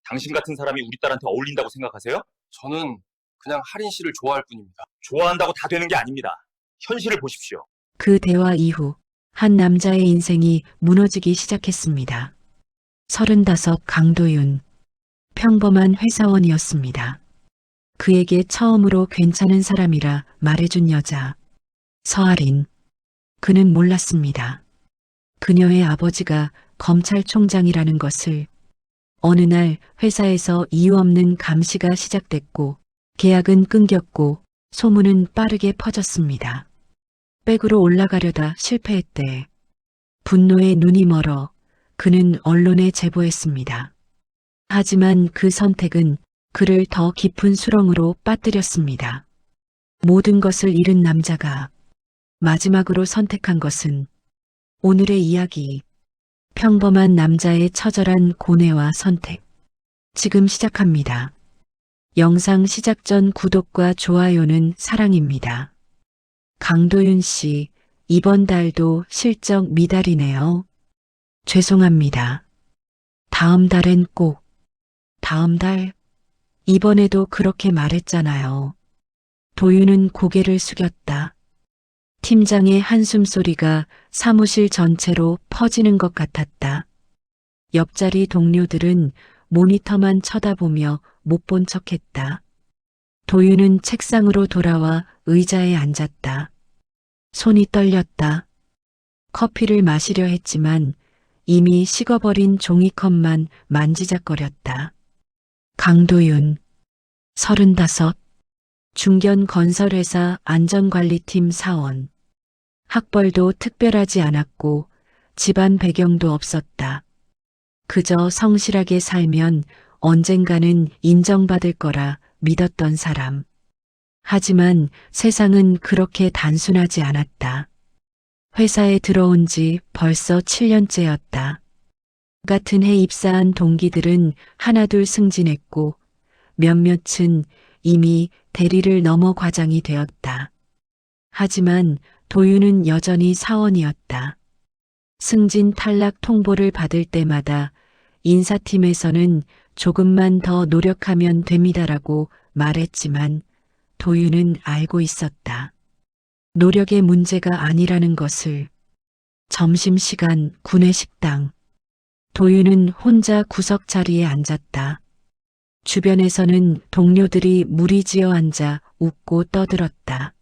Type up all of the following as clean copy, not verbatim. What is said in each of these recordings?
당신 같은 사람이 우리 딸한테 어울린다고 생각하세요? 저는 그냥 하린 씨를 좋아할 뿐입니다. 좋아한다고 다 되는 게 아닙니다. 현실을 보십시오. 그 대화 이후 한 남자의 인생이 무너지기 시작했습니다. 35 강도윤. 평범한 회사원이었습니다. 그에게 처음으로 괜찮은 사람이라 말해준 여자. 서아린. 그는 몰랐습니다. 그녀의 아버지가 검찰총장이라는 것을. 어느 날 회사에서 이유 없는 감시가 시작됐고 계약은 끊겼고 소문은 빠르게 퍼졌습니다. 백으로 올라가려다 실패했대. 분노에 눈이 멀어 그는 언론에 제보했습니다. 하지만 그 선택은 그를 더 깊은 수렁으로 빠뜨렸습니다. 모든 것을 잃은 남자가 마지막으로 선택한 것은 오늘의 이야기. 평범한 남자의 처절한 고뇌와 선택. 지금 시작합니다. 영상 시작 전 구독과 좋아요는 사랑입니다. 강도윤 씨, 이번 달도 실적 미달이네요. 죄송합니다. 다음 달엔 꼭. 다음 달? 이번에도 그렇게 말했잖아요. 도윤은 고개를 숙였다. 팀장의 한숨 소리가 사무실 전체로 퍼지는 것 같았다. 옆자리 동료들은 모니터만 쳐다보며 못 본 척했다. 도윤은 책상으로 돌아와 의자에 앉았다. 손이 떨렸다. 커피를 마시려 했지만 이미 식어버린 종이컵만 만지작거렸다. 강도윤, 35, 중견 건설회사 안전관리팀 사원. 학벌도 특별하지 않았고 집안 배경도 없었다. 그저 성실하게 살면 언젠가는 인정받을 거라 믿었던 사람. 하지만 세상은 그렇게 단순하지 않았다. 회사에 들어온 지 벌써 7년째였다. 같은 해 입사한 동기들은 하나둘 승진했고 몇몇은 이미 대리를 넘어 과장이 되었다. 하지만 도윤은 여전히 사원이었다. 승진 탈락 통보를 받을 때마다 인사팀에서는 조금만 더 노력하면 됩니다라고 말했지만 도윤은 알고 있었다. 노력의 문제가 아니라는 것을. 점심시간 구내식당. 도윤은 혼자 구석 자리에 앉았다. 주변에서는 동료들이 무리지어 앉아 웃고 떠들었다.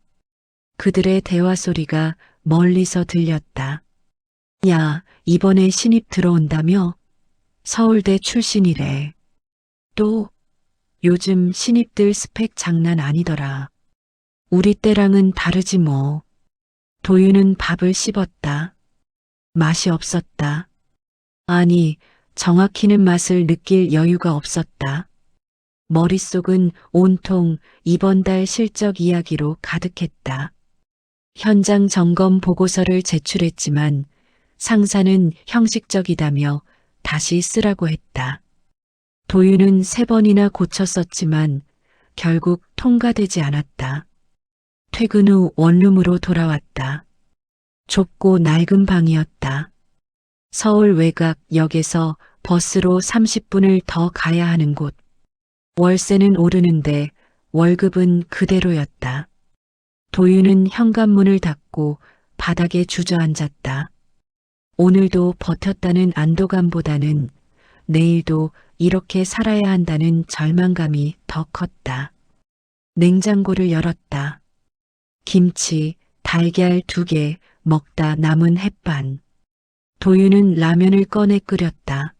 그들의 대화 소리가 멀리서 들렸다. 야, 이번에 신입 들어온다며? 서울대 출신이래. 또, 요즘 신입들 스펙 장난 아니더라. 우리 때랑은 다르지 뭐. 도윤은 밥을 씹었다. 맛이 없었다. 아니, 정확히는 맛을 느낄 여유가 없었다. 머릿속은 온통 이번 달 실적 이야기로 가득했다. 현장 점검 보고서를 제출했지만 상사는 형식적이다며 다시 쓰라고 했다. 도윤은 3번이나 고쳤었지만 결국 통과되지 않았다. 퇴근 후 원룸으로 돌아왔다. 좁고 낡은 방이었다. 서울 외곽역에서 버스로 30분을 더 가야 하는 곳. 월세는 오르는데 월급은 그대로였다. 도윤은 현관문을 닫고 바닥에 주저앉았다. 오늘도 버텼다는 안도감보다는 내일도 이렇게 살아야 한다는 절망감이 더 컸다. 냉장고를 열었다. 김치, 달걀 2개, 먹다 남은 햇반. 도윤은 라면을 꺼내 끓였다.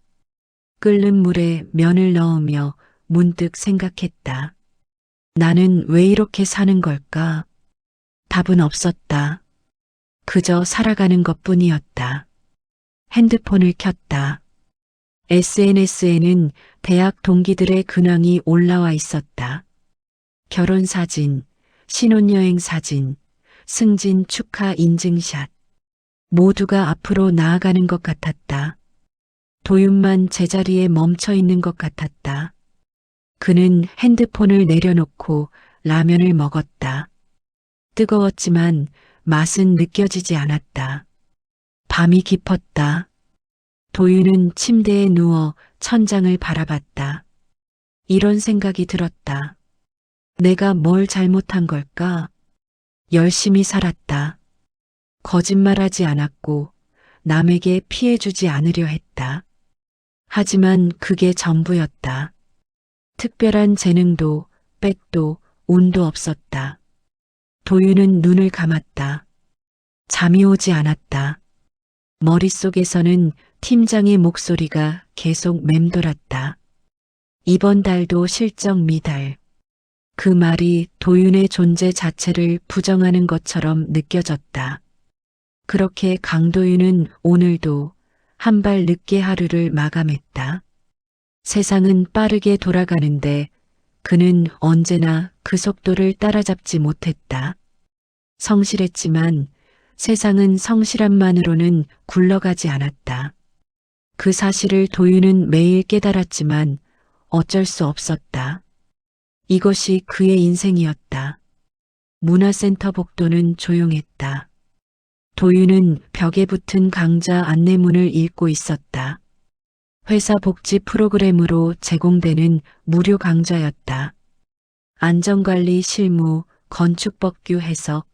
끓는 물에 면을 넣으며 문득 생각했다. 나는 왜 이렇게 사는 걸까? 답은 없었다. 그저 살아가는 것뿐이었다. 핸드폰을 켰다. SNS에는 대학 동기들의 근황이 올라와 있었다. 결혼 사진, 신혼여행 사진, 승진 축하 인증샷. 모두가 앞으로 나아가는 것 같았다. 도윤만 제자리에 멈춰 있는 것 같았다. 그는 핸드폰을 내려놓고 라면을 먹었다. 뜨거웠지만 맛은 느껴지지 않았다. 밤이 깊었다. 도윤은 침대에 누워 천장을 바라봤다. 이런 생각이 들었다. 내가 뭘 잘못한 걸까? 열심히 살았다. 거짓말하지 않았고 남에게 피해주지 않으려 했다. 하지만 그게 전부였다. 특별한 재능도 백도 운도 없었다. 도윤은 눈을 감았다. 잠이 오지 않았다. 머릿속에서는 팀장의 목소리가 계속 맴돌았다. 이번 달도 실적 미달. 그 말이 도윤의 존재 자체를 부정하는 것처럼 느껴졌다. 그렇게 강도윤은 오늘도 한 발 늦게 하루를 마감했다. 세상은 빠르게 돌아가는데 그는 언제나 그 속도를 따라잡지 못했다. 성실했지만 세상은 성실함만으로는 굴러가지 않았다. 그 사실을 도윤은 매일 깨달았지만 어쩔 수 없었다. 이것이 그의 인생이었다. 문화센터 복도는 조용했다. 도윤은 벽에 붙은 강좌 안내문을 읽고 있었다. 회사 복지 프로그램으로 제공되는 무료 강좌였다. 안전관리 실무, 건축법규 해석,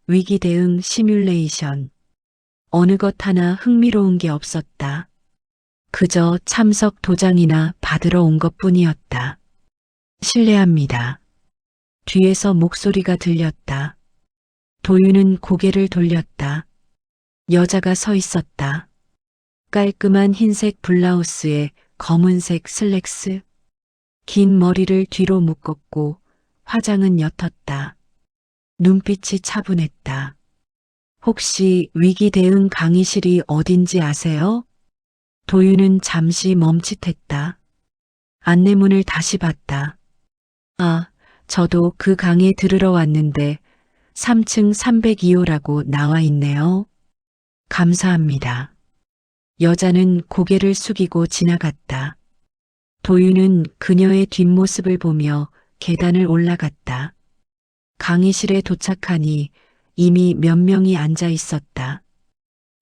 위기 대응 시뮬레이션. 어느 것 하나 흥미로운 게 없었다. 그저 참석 도장이나 받으러 온 것뿐이었다. 실례합니다. 뒤에서 목소리가 들렸다. 도윤은 고개를 돌렸다. 여자가 서 있었다. 깔끔한 흰색 블라우스에 검은색 슬랙스. 긴 머리를 뒤로 묶었고 화장은 옅었다. 눈빛이 차분했다. 혹시 위기 대응 강의실이 어딘지 아세요? 도윤은 잠시 멈칫했다. 안내문을 다시 봤다. 아, 저도 그 강의 들으러 왔는데 3층 302호라고 나와 있네요. 감사합니다. 여자는 고개를 숙이고 지나갔다. 도윤은 그녀의 뒷모습을 보며 계단을 올라갔다. 강의실에 도착하니 이미 몇 명이 앉아 있었다.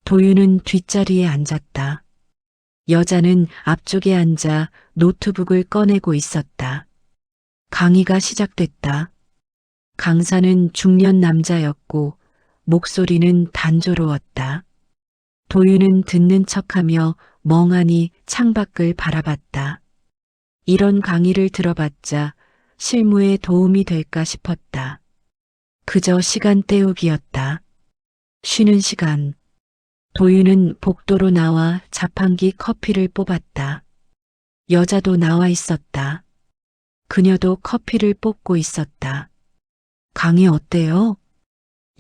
도윤은 뒷자리에 앉았다. 여자는 앞쪽에 앉아 노트북을 꺼내고 있었다. 강의가 시작됐다. 강사는 중년 남자였고 목소리는 단조로웠다. 도윤은 듣는 척하며 멍하니 창밖을 바라봤다. 이런 강의를 들어봤자 실무에 도움이 될까 싶었다. 그저 시간 때우기였다. 쉬는 시간. 도윤은 복도로 나와 자판기 커피를 뽑았다. 여자도 나와 있었다. 그녀도 커피를 뽑고 있었다. 강의 어때요?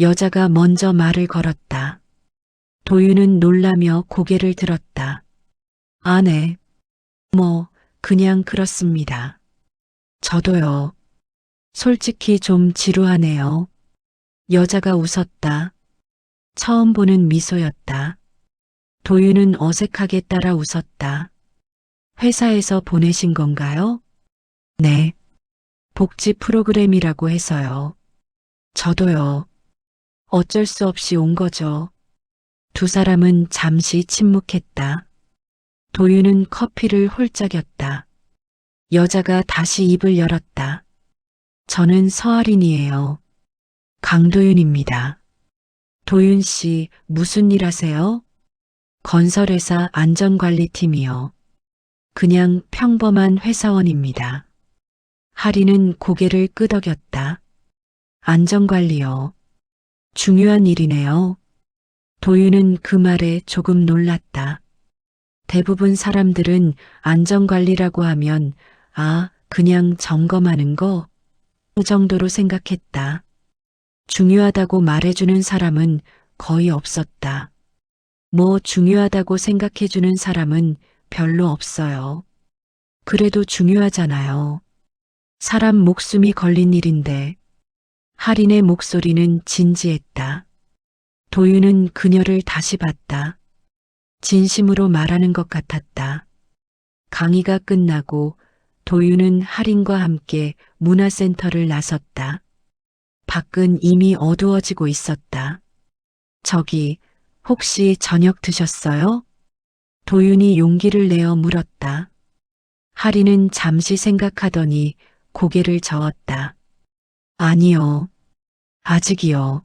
여자가 먼저 말을 걸었다. 도윤은 놀라며 고개를 들었다. 아, 네. 그냥 그렇습니다. 저도요. 솔직히 좀 지루하네요. 여자가 웃었다. 처음 보는 미소였다. 도윤은 어색하게 따라 웃었다. 회사에서 보내신 건가요? 네. 복지 프로그램이라고 해서요. 저도요. 어쩔 수 없이 온 거죠. 두 사람은 잠시 침묵했다. 도윤은 커피를 홀짝였다. 여자가 다시 입을 열었다. 저는 서아린이에요. 강도윤입니다. 도윤 씨, 무슨 일 하세요? 건설회사 안전관리팀이요. 그냥 평범한 회사원입니다. 하리는 고개를 끄덕였다. 안전관리요. 중요한 일이네요. 도윤은 그 말에 조금 놀랐다. 대부분 사람들은 안전관리라고 하면 그냥 점검하는 거 그 정도로 생각했다. 중요하다고 말해주는 사람은 거의 없었다. 중요하다고 생각해주는 사람은 별로 없어요. 그래도 중요하잖아요. 사람 목숨이 걸린 일인데. 하린의 목소리는 진지했다. 도윤은 그녀를 다시 봤다. 진심으로 말하는 것 같았다. 강의가 끝나고 도윤은 하린과 함께 문화센터를 나섰다. 밖은 이미 어두워지고 있었다. 저기, 혹시 저녁 드셨어요? 도윤이 용기를 내어 물었다. 하리는 잠시 생각하더니 고개를 저었다. 아니요. 아직이요.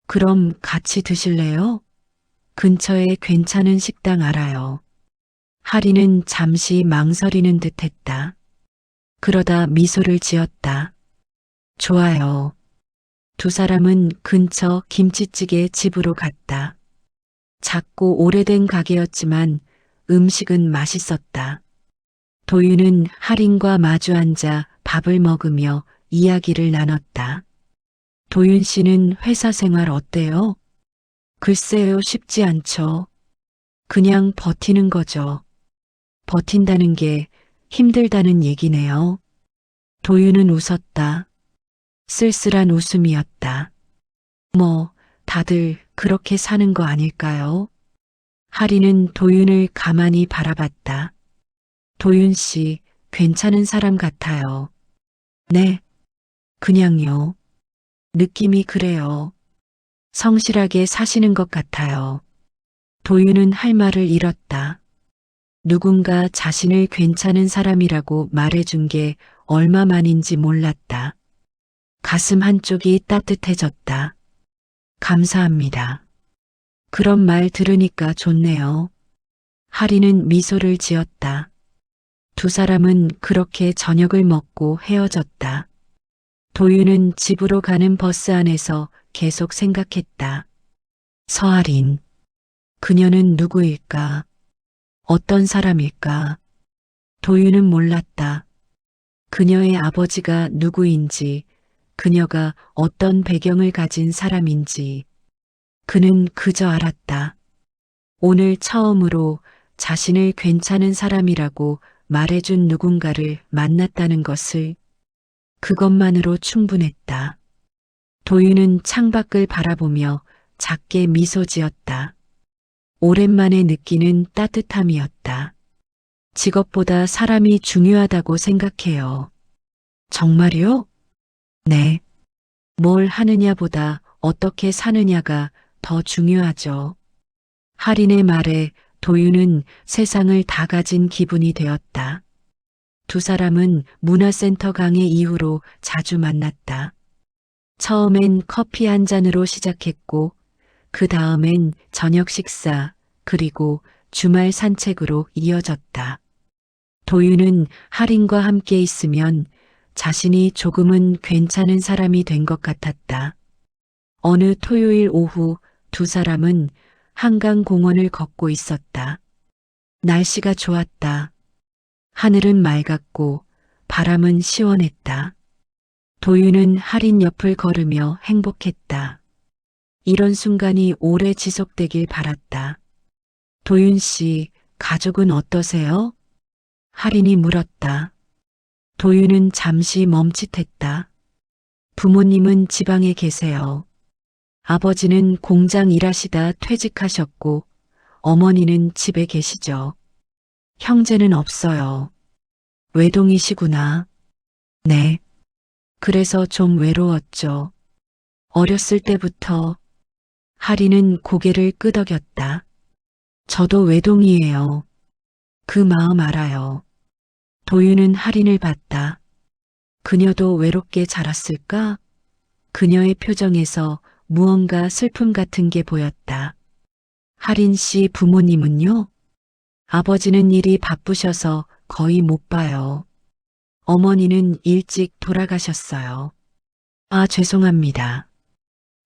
그럼 같이 드실래요? 근처에 괜찮은 식당 알아요. 하리는 잠시 망설이는 듯 했다. 그러다 미소를 지었다. 좋아요. 두 사람은 근처 김치찌개 집으로 갔다. 작고 오래된 가게였지만 음식은 맛있었다. 도윤은 할인과 마주 앉아 밥을 먹으며 이야기를 나눴다. 도윤 씨는 회사 생활 어때요? 글쎄요, 쉽지 않죠. 그냥 버티는 거죠. 버틴다는 게 힘들다는 얘기네요. 도윤은 웃었다. 쓸쓸한 웃음이었다. 뭐, 다들 그렇게 사는 거 아닐까요? 하리는 도윤을 가만히 바라봤다. 도윤 씨, 괜찮은 사람 같아요. 네, 그냥요. 느낌이 그래요. 성실하게 사시는 것 같아요. 도윤은 할 말을 잃었다. 누군가 자신을 괜찮은 사람이라고 말해준 게 얼마만인지 몰랐다. 가슴 한쪽이 따뜻해졌다. 감사합니다. 그런 말 들으니까 좋네요. 하리는 미소를 지었다. 두 사람은 그렇게 저녁을 먹고 헤어졌다. 도윤은 집으로 가는 버스 안에서 계속 생각했다. 서아린. 그녀는 누구일까? 어떤 사람일까? 도윤은 몰랐다. 그녀의 아버지가 누구인지, 그녀가 어떤 배경을 가진 사람인지. 그는 그저 알았다. 오늘 처음으로 자신을 괜찮은 사람이라고 말해준 누군가를 만났다는 것을. 그것만으로 충분했다. 도윤은 창밖을 바라보며 작게 미소 지었다. 오랜만에 느끼는 따뜻함이었다. 직업보다 사람이 중요하다고 생각해요. 정말요? 네. 뭘 하느냐보다 어떻게 사느냐가 더 중요하죠. 할인의 말에 도윤은 세상을 다 가진 기분이 되었다. 두 사람은 문화센터 강의 이후로 자주 만났다. 처음엔 커피 한 잔으로 시작했고, 그 다음엔 저녁 식사, 그리고 주말 산책으로 이어졌다. 도윤은 할인과 함께 있으면 자신이 조금은 괜찮은 사람이 된 것 같았다. 어느 토요일 오후 두 사람은 한강공원을 걷고 있었다. 날씨가 좋았다. 하늘은 맑았고 바람은 시원했다. 도윤은 할인 옆을 걸으며 행복했다. 이런 순간이 오래 지속되길 바랐다. 도윤 씨, 가족은 어떠세요? 할인이 물었다. 도윤은 잠시 멈칫했다. 부모님은 지방에 계세요. 아버지는 공장 일하시다 퇴직하셨고 어머니는 집에 계시죠. 형제는 없어요. 외동이시구나. 네. 그래서 좀 외로웠죠. 어렸을 때부터. 하리는 고개를 끄덕였다. 저도 외동이에요. 그 마음 알아요. 도윤은 할인을 봤다. 그녀도 외롭게 자랐을까? 그녀의 표정에서 무언가 슬픔 같은 게 보였다. 할인 씨 부모님은요? 아버지는 일이 바쁘셔서 거의 못 봐요. 어머니는 일찍 돌아가셨어요. 아, 죄송합니다.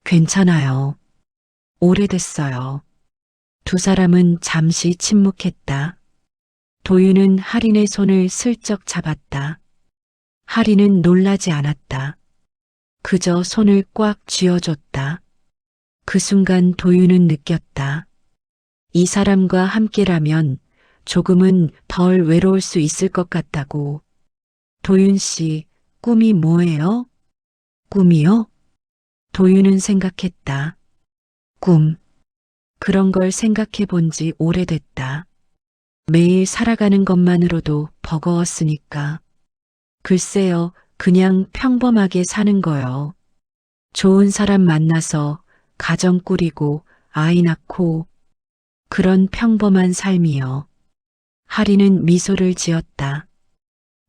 괜찮아요. 오래됐어요. 두 사람은 잠시 침묵했다. 도윤은 할인의 손을 슬쩍 잡았다. 할인은 놀라지 않았다. 그저 손을 꽉 쥐어줬다. 그 순간 도윤은 느꼈다. 이 사람과 함께라면 조금은 덜 외로울 수 있을 것 같다고. 도윤 씨, 꿈이 뭐예요? 꿈이요? 도윤은 생각했다. 꿈. 그런 걸 생각해 본 지 오래됐다. 매일 살아가는 것만으로도 버거웠으니까. 글쎄요, 그냥 평범하게 사는 거요. 좋은 사람 만나서 가정 꾸리고 아이 낳고 그런 평범한 삶이요. 하리는 미소를 지었다.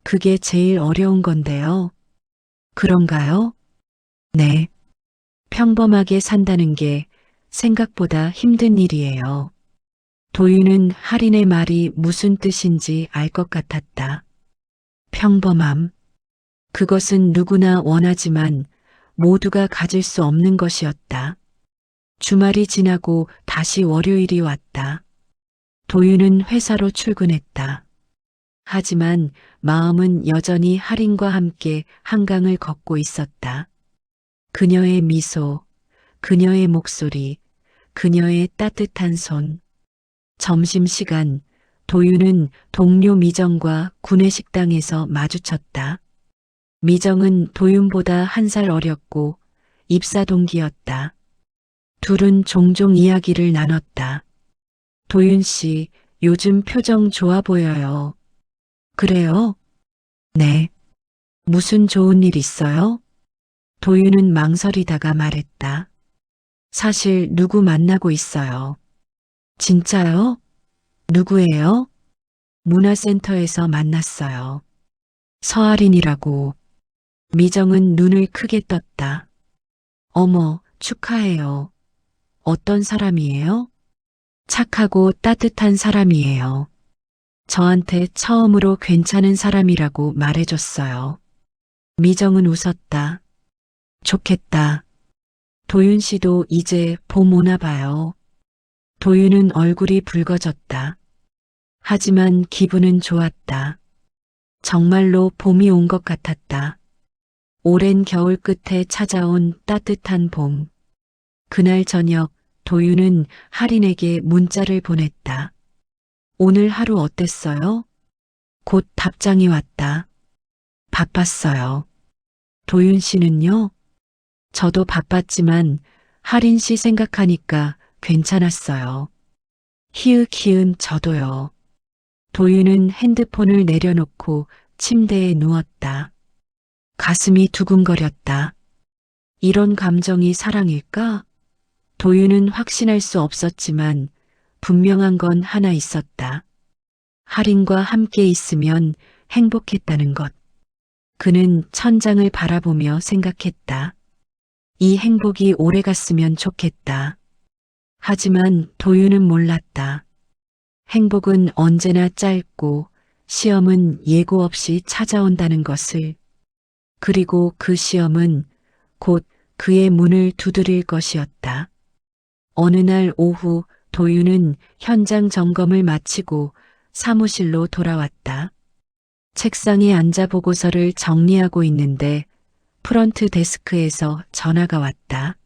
그게 제일 어려운 건데요. 그런가요? 네. 평범하게 산다는 게 생각보다 힘든 일이에요. 도윤은 할인의 말이 무슨 뜻인지 알 것 같았다. 평범함. 그것은 누구나 원하지만 모두가 가질 수 없는 것이었다. 주말이 지나고 다시 월요일이 왔다. 도윤은 회사로 출근했다. 하지만 마음은 여전히 할인과 함께 한강을 걷고 있었다. 그녀의 미소, 그녀의 목소리, 그녀의 따뜻한 손. 점심시간 도윤은 동료 미정과 구내식당에서 마주쳤다. 미정은 도윤보다 한 살 어렸고 입사 동기였다. 둘은 종종 이야기를 나눴다. 도윤 씨, 요즘 표정 좋아 보여요. 그래요? 네. 무슨 좋은 일 있어요? 도윤은 망설이다가 말했다. 사실 누구 만나고 있어요. 진짜요? 누구예요? 문화센터에서 만났어요. 서아린이라고. 미정은 눈을 크게 떴다. 어머, 축하해요. 어떤 사람이에요? 착하고 따뜻한 사람이에요. 저한테 처음으로 괜찮은 사람이라고 말해줬어요. 미정은 웃었다. 좋겠다. 도윤 씨도 이제 봄 오나 봐요. 도윤은 얼굴이 붉어졌다. 하지만 기분은 좋았다. 정말로 봄이 온 것 같았다. 오랜 겨울 끝에 찾아온 따뜻한 봄. 그날 저녁 도윤은 할인에게 문자를 보냈다. 오늘 하루 어땠어요? 곧 답장이 왔다. 바빴어요. 도윤 씨는요? 저도 바빴지만 할인 씨 생각하니까 괜찮았어요. 히읗히읗 저도요. 도윤은 핸드폰을 내려놓고 침대에 누웠다. 가슴이 두근거렸다. 이런 감정이 사랑일까? 도윤은 확신할 수 없었지만 분명한 건 하나 있었다. 할인과 함께 있으면 행복했다는 것. 그는 천장을 바라보며 생각했다. 이 행복이 오래갔으면 좋겠다. 하지만 도윤은 몰랐다. 행복은 언제나 짧고 시험은 예고 없이 찾아온다는 것을. 그리고 그 시험은 곧 그의 문을 두드릴 것이었다. 어느 날 오후 도윤은 현장 점검을 마치고 사무실로 돌아왔다. 책상에 앉아 보고서를 정리하고 있는데 프런트 데스크에서 전화가 왔다.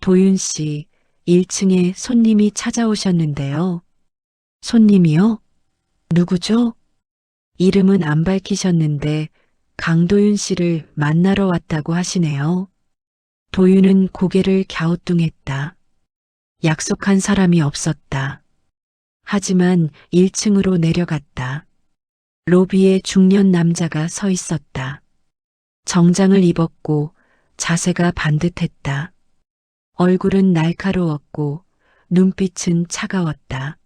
도윤 씨, 1층에 손님이 찾아오셨는데요. 손님이요? 누구죠? 이름은 안 밝히셨는데 강도윤 씨를 만나러 왔다고 하시네요. 도윤은 고개를 갸우뚱했다. 약속한 사람이 없었다. 하지만 1층으로 내려갔다. 로비에 중년 남자가 서 있었다. 정장을 입었고 자세가 반듯했다. 얼굴은 날카로웠고 눈빛은 차가웠다.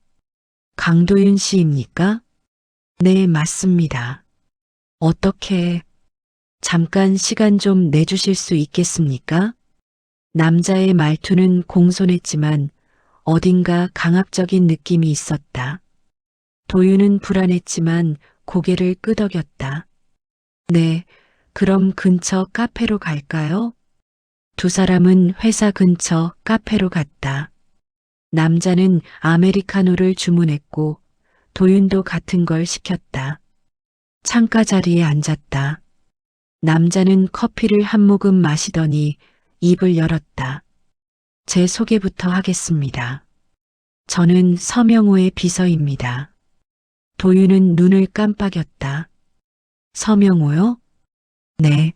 강도윤 씨입니까? 네, 맞습니다. 어떻게, 잠깐 시간 좀 내주실 수 있겠습니까? 남자의 말투는 공손했지만 어딘가 강압적인 느낌이 있었다. 도윤은 불안했지만 고개를 끄덕였다. 네, 그럼 근처 카페로 갈까요? 두 사람은 회사 근처 카페로 갔다. 남자는 아메리카노를 주문했고 도윤도 같은 걸 시켰다. 창가 자리에 앉았다. 남자는 커피를 한 모금 마시더니 입을 열었다. 제 소개부터 하겠습니다. 저는 서명호의 비서입니다. 도윤은 눈을 깜빡였다. 서명호요? 네.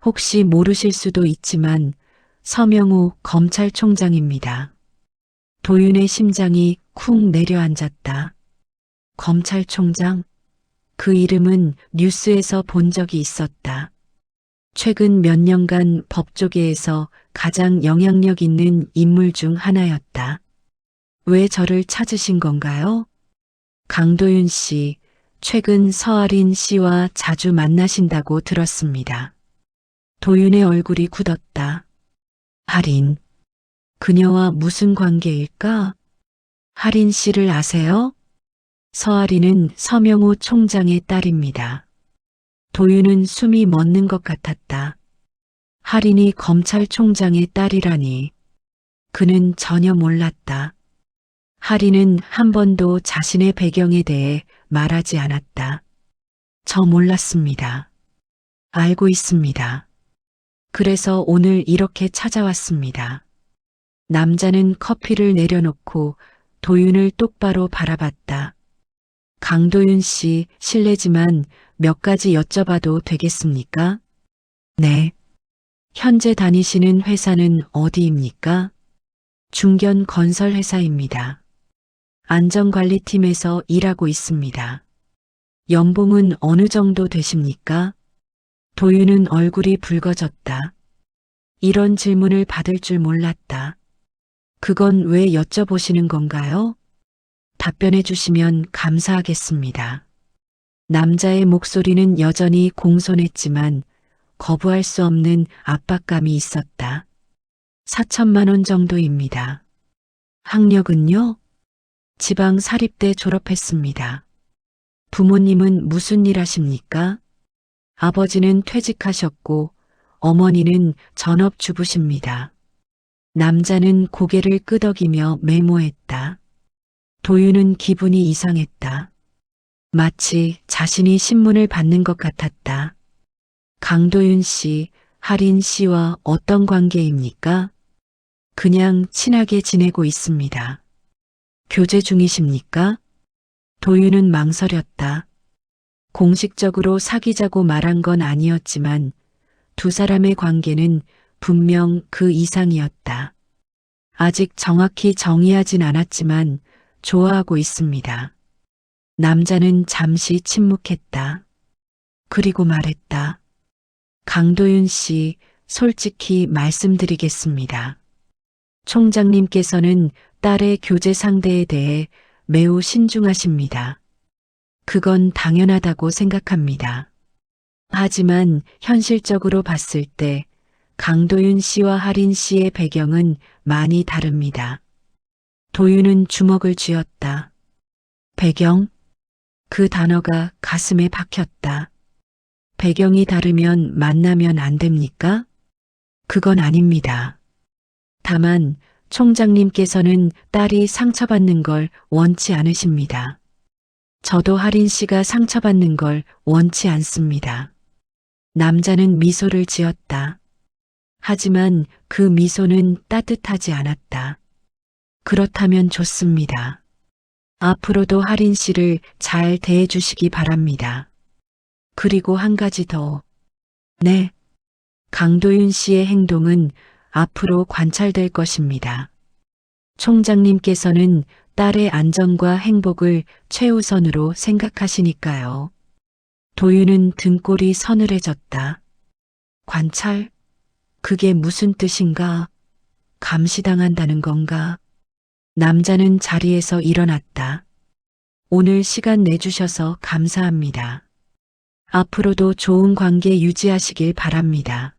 혹시 모르실 수도 있지만 서명호 검찰총장입니다. 도윤의 심장이 쿵 내려앉았다. 검찰총장? 그 이름은 뉴스에서 본 적이 있었다. 최근 몇 년간 법조계에서 가장 영향력 있는 인물 중 하나였다. 왜 저를 찾으신 건가요? 강도윤 씨, 최근 서아린 씨와 자주 만나신다고 들었습니다. 도윤의 얼굴이 굳었다. 할인, 그녀와 무슨 관계일까? 할인 씨를 아세요? 서아린은 서명호 총장의 딸입니다. 도윤은 숨이 멎는 것 같았다. 할인이 검찰총장의 딸이라니. 그는 전혀 몰랐다. 할인은 한 번도 자신의 배경에 대해 말하지 않았다. 저 몰랐습니다. 알고 있습니다. 그래서 오늘 이렇게 찾아왔습니다. 남자는 커피를 내려놓고 도윤을 똑바로 바라봤다. 강도윤 씨, 실례지만 몇 가지 여쭤봐도 되겠습니까? 네. 현재 다니시는 회사는 어디입니까? 중견 건설 회사입니다. 안전관리팀에서 일하고 있습니다. 연봉은 어느 정도 되십니까? 도윤은 얼굴이 붉어졌다. 이런 질문을 받을 줄 몰랐다. 그건 왜 여쭤보시는 건가요? 답변해 주시면 감사하겠습니다. 남자의 목소리는 여전히 공손했지만 거부할 수 없는 압박감이 있었다. 4천만 원 정도입니다. 학력은요? 지방 사립대 졸업했습니다. 부모님은 무슨 일 하십니까? 아버지는 퇴직하셨고 어머니는 전업주부십니다. 남자는 고개를 끄덕이며 메모했다. 도윤은 기분이 이상했다. 마치 자신이 신문을 받는 것 같았다. 강도윤 씨, 할인 씨와 어떤 관계입니까? 그냥 친하게 지내고 있습니다. 교제 중이십니까? 도윤은 망설였다. 공식적으로 사귀자고 말한 건 아니었지만 두 사람의 관계는 분명 그 이상이었다. 아직 정확히 정의하진 않았지만 좋아하고 있습니다. 남자는 잠시 침묵했다. 그리고 말했다. 강도윤 씨, 솔직히 말씀드리겠습니다. 총장님께서는 딸의 교제 상대에 대해 매우 신중하십니다. 그건 당연하다고 생각합니다. 하지만 현실적으로 봤을 때 강도윤 씨와 할인 씨의 배경은 많이 다릅니다. 도윤은 주먹을 쥐었다. 배경? 그 단어가 가슴에 박혔다. 배경이 다르면 만나면 안 됩니까? 그건 아닙니다. 다만 총장님께서는 딸이 상처받는 걸 원치 않으십니다. 저도 할인 씨가 상처받는 걸 원치 않습니다. 남자는 미소를 지었다. 하지만 그 미소는 따뜻하지 않았다. 그렇다면 좋습니다. 앞으로도 할인 씨를 잘 대해주시기 바랍니다. 그리고 한 가지 더. 네. 강도윤 씨의 행동은 앞으로 관찰될 것입니다. 총장님께서는 딸의 안전과 행복을 최우선으로 생각하시니까요. 도윤은 등골이 서늘해졌다. 관찰? 그게 무슨 뜻인가? 감시당한다는 건가? 남자는 자리에서 일어났다. 오늘 시간 내주셔서 감사합니다. 앞으로도 좋은 관계 유지하시길 바랍니다.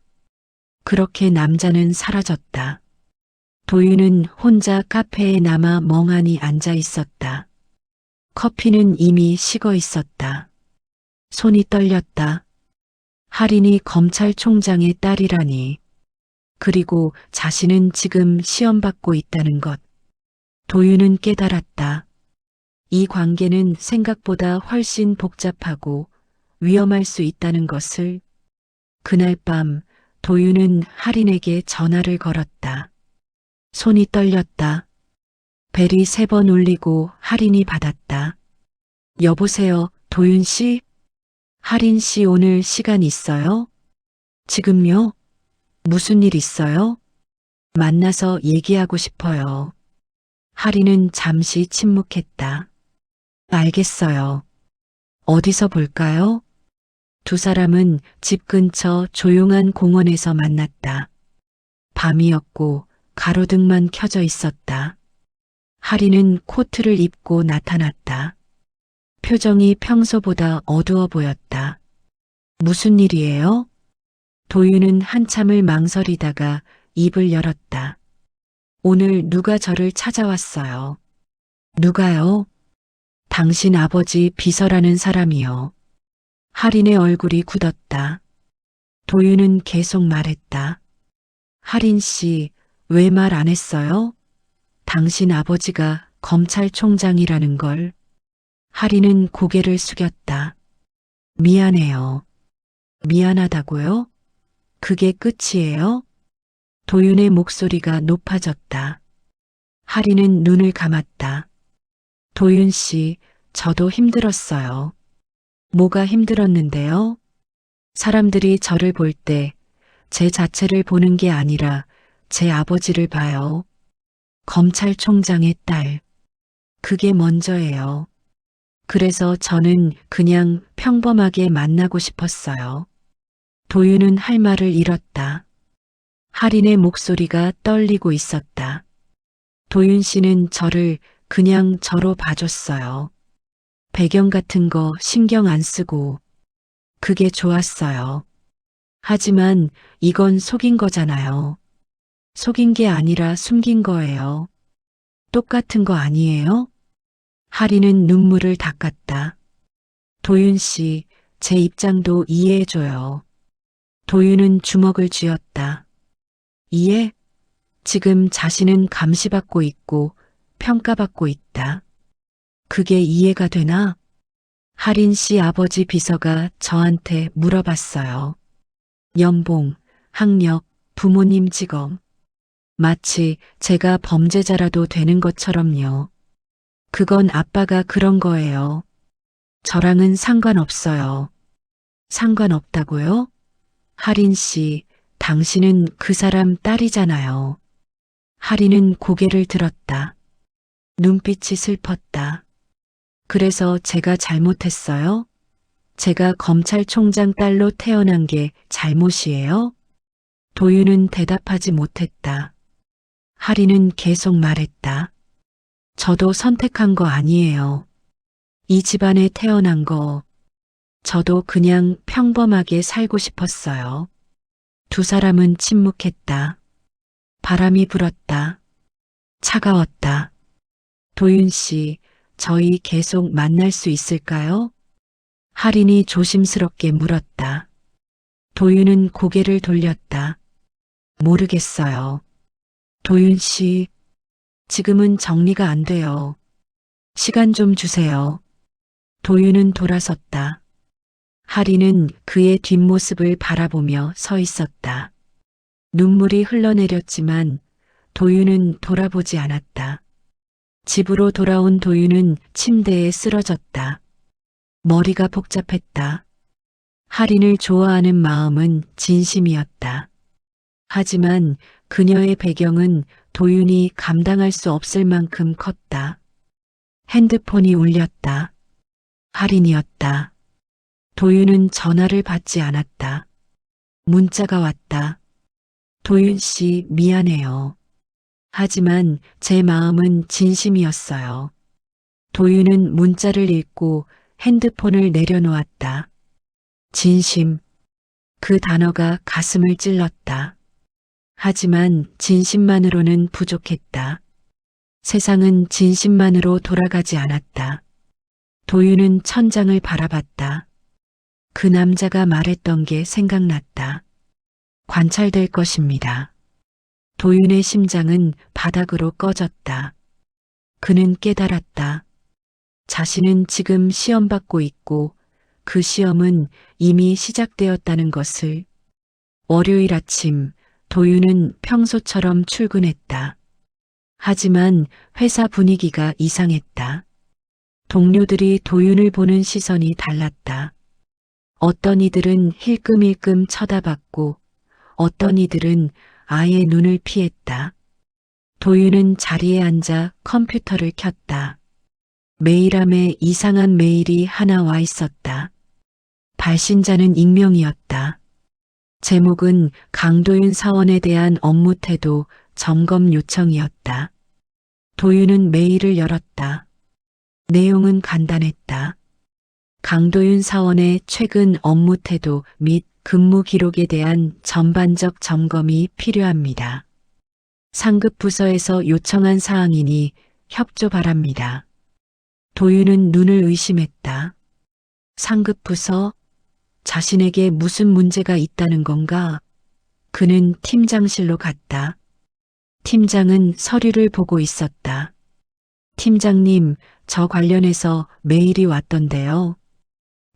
그렇게 남자는 사라졌다. 도윤은 혼자 카페에 남아 멍하니 앉아 있었다. 커피는 이미 식어 있었다. 손이 떨렸다. 할인이 검찰총장의 딸이라니. 그리고 자신은 지금 시험받고 있다는 것. 도윤은 깨달았다. 이 관계는 생각보다 훨씬 복잡하고 위험할 수 있다는 것을. 그날 밤 도윤은 할인에게 전화를 걸었다. 손이 떨렸다. 벨이 3번 울리고 할인이 받았다. 여보세요, 도윤 씨? 할인 씨 오늘 시간 있어요? 지금요? 무슨 일 있어요? 만나서 얘기하고 싶어요. 할인은 잠시 침묵했다. 알겠어요. 어디서 볼까요? 두 사람은 집 근처 조용한 공원에서 만났다. 밤이었고 가로등만 켜져 있었다. 할인은 코트를 입고 나타났다. 표정이 평소보다 어두워 보였다. 무슨 일이에요? 도윤은 한참을 망설이다가 입을 열었다. 오늘 누가 저를 찾아왔어요. 누가요? 당신 아버지 비서라는 사람이요. 할인의 얼굴이 굳었다. 도윤은 계속 말했다. 할인 씨, 왜 말 안 했어요? 당신 아버지가 검찰총장이라는 걸. 할인은 고개를 숙였다. 미안해요. 미안하다고요? 그게 끝이에요? 도윤의 목소리가 높아졌다. 할인은 눈을 감았다. 도윤 씨, 저도 힘들었어요. 뭐가 힘들었는데요? 사람들이 저를 볼 때 제 자체를 보는 게 아니라 제 아버지를 봐요. 검찰총장의 딸. 그게 먼저예요. 그래서 저는 그냥 평범하게 만나고 싶었어요. 도윤은 할 말을 잃었다. 할인의 목소리가 떨리고 있었다. 도윤 씨는 저를 그냥 저로 봐줬어요. 배경 같은 거 신경 안 쓰고. 그게 좋았어요. 하지만 이건 속인 거잖아요. 속인 게 아니라 숨긴 거예요. 똑같은 거 아니에요? 할인은 눈물을 닦았다. 도윤 씨, 제 입장도 이해해줘요. 도윤은 주먹을 쥐었다. 이해? 지금 자신은 감시받고 있고 평가받고 있다. 그게 이해가 되나? 할인 씨 아버지 비서가 저한테 물어봤어요. 연봉, 학력, 부모님 직업. 마치 제가 범죄자라도 되는 것처럼요. 그건 아빠가 그런 거예요. 저랑은 상관없어요. 상관없다고요? 할인 씨, 당신은 그 사람 딸이잖아요. 할인은 고개를 들었다. 눈빛이 슬펐다. 그래서 제가 잘못했어요? 제가 검찰총장 딸로 태어난 게 잘못이에요? 도윤은 대답하지 못했다. 할인은 계속 말했다. 저도 선택한 거 아니에요. 이 집안에 태어난 거. 저도 그냥 평범하게 살고 싶었어요. 두 사람은 침묵했다. 바람이 불었다. 차가웠다. 도윤 씨, 저희 계속 만날 수 있을까요? 할인이 조심스럽게 물었다. 도윤은 고개를 돌렸다. 모르겠어요. 도윤 씨, 지금은 정리가 안 돼요. 시간 좀 주세요. 도윤은 돌아섰다. 할인은 그의 뒷모습을 바라보며 서 있었다. 눈물이 흘러내렸지만 도윤은 돌아보지 않았다. 집으로 돌아온 도윤은 침대에 쓰러졌다. 머리가 복잡했다. 할인을 좋아하는 마음은 진심이었다. 하지만 그녀의 배경은 도윤이 감당할 수 없을 만큼 컸다. 핸드폰이 울렸다. 할인이었다. 도윤은 전화를 받지 않았다. 문자가 왔다. 도윤 씨, 미안해요. 하지만 제 마음은 진심이었어요. 도윤은 문자를 읽고 핸드폰을 내려놓았다. 진심. 그 단어가 가슴을 찔렀다. 하지만 진심만으로는 부족했다. 세상은 진심만으로 돌아가지 않았다. 도윤은 천장을 바라봤다. 그 남자가 말했던 게 생각났다. 관찰될 것입니다. 도윤의 심장은 바닥으로 꺼졌다. 그는 깨달았다. 자신은 지금 시험받고 있고 그 시험은 이미 시작되었다는 것을. 월요일 아침 도윤은 평소처럼 출근했다. 하지만 회사 분위기가 이상했다. 동료들이 도윤을 보는 시선이 달랐다. 어떤 이들은 힐끔힐끔 쳐다봤고 어떤 이들은 아예 눈을 피했다. 도윤은 자리에 앉아 컴퓨터를 켰다. 메일함에 이상한 메일이 하나 와 있었다. 발신자는 익명이었다. 제목은 강도윤 사원에 대한 업무 태도 점검 요청이었다. 도윤은 메일을 열었다. 내용은 간단했다. 강도윤 사원의 최근 업무 태도 및 근무 기록에 대한 전반적 점검이 필요합니다. 상급 부서에서 요청한 사항이니 협조 바랍니다. 도윤은 눈을 의심했다. 상급 부서? 자신에게 무슨 문제가 있다는 건가? 그는 팀장실로 갔다. 팀장은 서류를 보고 있었다. 팀장님, 저 관련해서 메일이 왔던데요.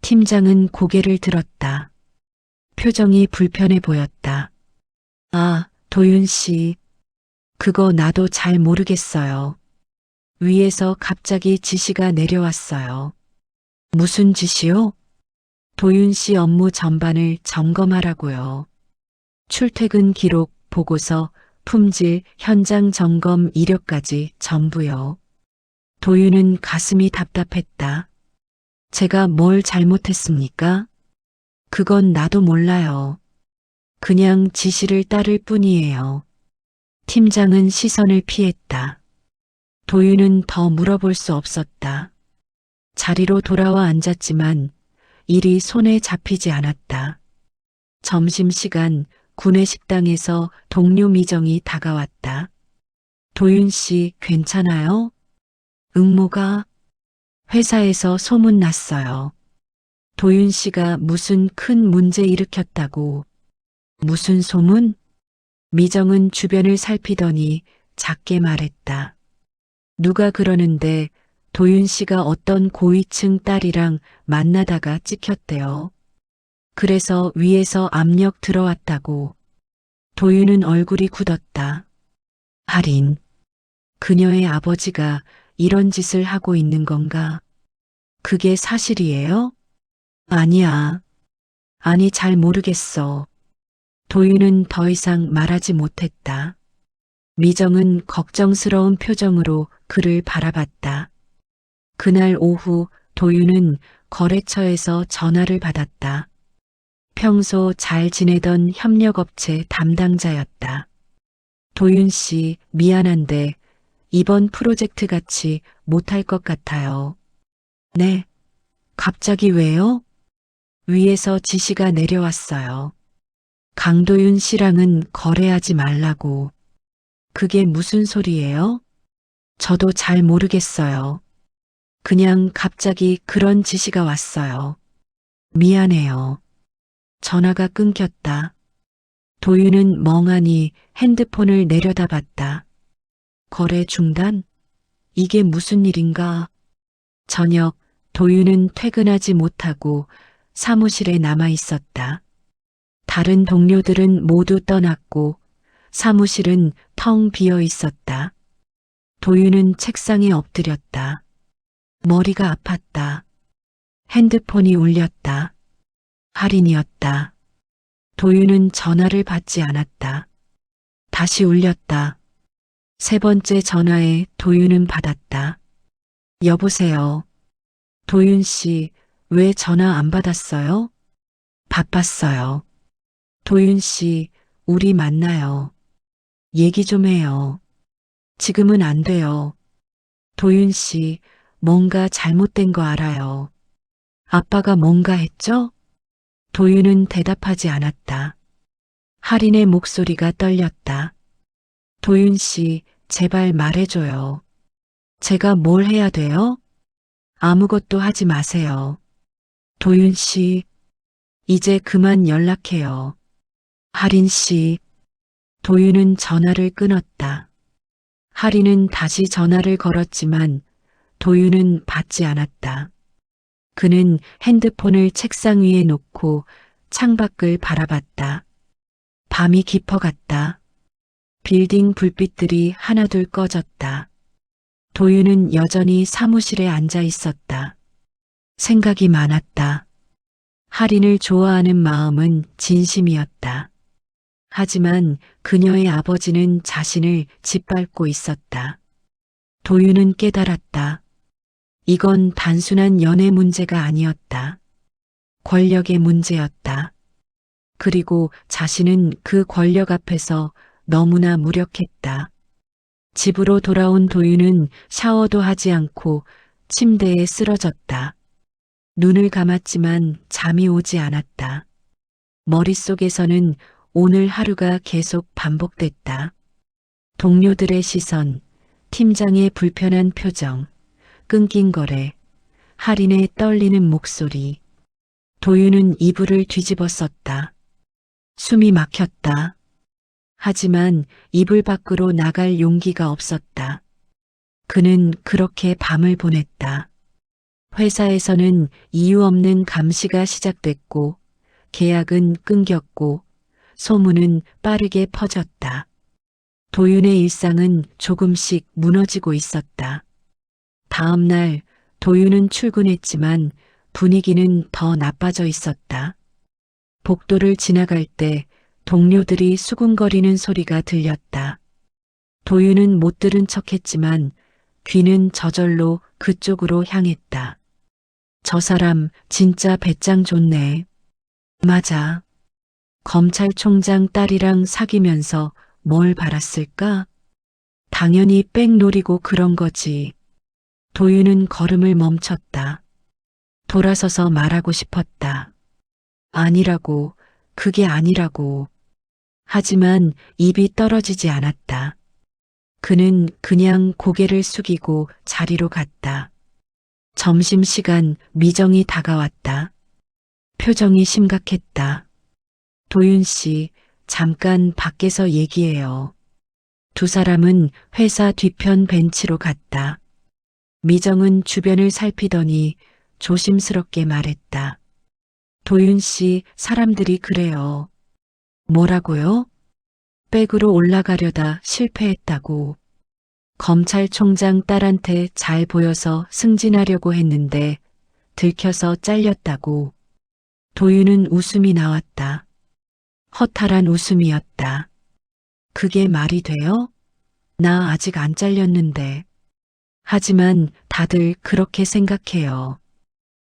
팀장은 고개를 들었다. 표정이 불편해 보였다. 아, 도윤 씨. 그거 나도 잘 모르겠어요. 위에서 갑자기 지시가 내려왔어요. 무슨 지시요? 도윤 씨 업무 전반을 점검하라고요. 출퇴근 기록, 보고서, 품질, 현장 점검 이력까지 전부요. 도윤은 가슴이 답답했다. 제가 뭘 잘못했습니까? 그건 나도 몰라요. 그냥 지시를 따를 뿐이에요. 팀장은 시선을 피했다. 도윤은 더 물어볼 수 없었다. 자리로 돌아와 앉았지만 일이 손에 잡히지 않았다. 점심시간 구내식당에서 동료 미정이 다가왔다. 도윤 씨 괜찮아요? 응모가 회사에서 소문났어요. 도윤 씨가 무슨 큰 문제 일으켰다고. 무슨 소문? 미정은 주변을 살피더니 작게 말했다. 누가 그러는데 도윤 씨가 어떤 고위층 딸이랑 만나다가 찍혔대요. 그래서 위에서 압력 들어왔다고. 도윤은 얼굴이 굳었다. 할인. 그녀의 아버지가 이런 짓을 하고 있는 건가? 그게 사실이에요? 아니야. 아니, 잘 모르겠어. 도윤은 더 이상 말하지 못했다. 미정은 걱정스러운 표정으로 그를 바라봤다. 그날 오후 도윤은 거래처에서 전화를 받았다. 평소 잘 지내던 협력업체 담당자였다. 도윤 씨, 미안한데 이번 프로젝트 같이 못할 것 같아요. 네. 갑자기 왜요? 위에서 지시가 내려왔어요. 강도윤 씨랑은 거래하지 말라고. 그게 무슨 소리예요? 저도 잘 모르겠어요. 그냥 갑자기 그런 지시가 왔어요. 미안해요. 전화가 끊겼다. 도윤은 멍하니 핸드폰을 내려다봤다. 거래 중단? 이게 무슨 일인가? 저녁 도윤은 퇴근하지 못하고 사무실에 남아 있었다. 다른 동료들은 모두 떠났고 사무실은 텅 비어 있었다. 도윤은 책상에 엎드렸다. 머리가 아팠다. 핸드폰이 울렸다. 할인이었다. 도윤은 전화를 받지 않았다. 다시 울렸다. 세 번째 전화에 도윤은 받았다. 여보세요. 도윤 씨, 왜 전화 안 받았어요? 바빴어요. 도윤 씨, 우리 만나요. 얘기 좀 해요. 지금은 안 돼요. 도윤 씨, 뭔가 잘못된 거 알아요. 아빠가 뭔가 했죠? 도윤은 대답하지 않았다. 할인의 목소리가 떨렸다. 도윤 씨, 제발 말해줘요. 제가 뭘 해야 돼요? 아무것도 하지 마세요. 도윤 씨, 이제 그만 연락해요. 할인 씨, 도윤은 전화를 끊었다. 할인은 다시 전화를 걸었지만 도윤은 받지 않았다. 그는 핸드폰을 책상 위에 놓고 창밖을 바라봤다. 밤이 깊어갔다. 빌딩 불빛들이 하나둘 꺼졌다. 도윤은 여전히 사무실에 앉아 있었다. 생각이 많았다. 할인을 좋아하는 마음은 진심이었다. 하지만 그녀의 아버지는 자신을 짓밟고 있었다. 도윤은 깨달았다. 이건 단순한 연애 문제가 아니었다. 권력의 문제였다. 그리고 자신은 그 권력 앞에서 너무나 무력했다. 집으로 돌아온 도윤은 샤워도 하지 않고 침대에 쓰러졌다. 눈을 감았지만 잠이 오지 않았다. 머릿속에서는 오늘 하루가 계속 반복됐다. 동료들의 시선, 팀장의 불편한 표정, 끊긴 거래, 할인의 떨리는 목소리. 도윤은 이불을 뒤집어 썼다. 숨이 막혔다. 하지만 이불 밖으로 나갈 용기가 없었다. 그는 그렇게 밤을 보냈다. 회사에서는 이유 없는 감시가 시작됐고, 계약은 끊겼고, 소문은 빠르게 퍼졌다. 도윤의 일상은 조금씩 무너지고 있었다. 다음 날 도윤은 출근했지만 분위기는 더 나빠져 있었다. 복도를 지나갈 때 동료들이 수군거리는 소리가 들렸다. 도윤은 못 들은 척했지만 귀는 저절로 그쪽으로 향했다. 저 사람 진짜 배짱 좋네. 맞아. 검찰총장 딸이랑 사귀면서 뭘 바랐을까? 당연히 백 노리고 그런 거지. 도윤은 걸음을 멈췄다. 돌아서서 말하고 싶었다. 아니라고, 그게 아니라고. 하지만 입이 떨어지지 않았다. 그는 그냥 고개를 숙이고 자리로 갔다. 점심시간 미정이 다가왔다. 표정이 심각했다. 도윤 씨, 잠깐 밖에서 얘기해요. 두 사람은 회사 뒤편 벤치로 갔다. 미정은 주변을 살피더니 조심스럽게 말했다. 도윤 씨, 사람들이 그래요. 뭐라고요? 백으로 올라가려다 실패했다고. 검찰총장 딸한테 잘 보여서 승진하려고 했는데 들켜서 잘렸다고. 도윤은 웃음이 나왔다. 허탈한 웃음이었다. 그게 말이 돼요? 나 아직 안 잘렸는데. 하지만 다들 그렇게 생각해요.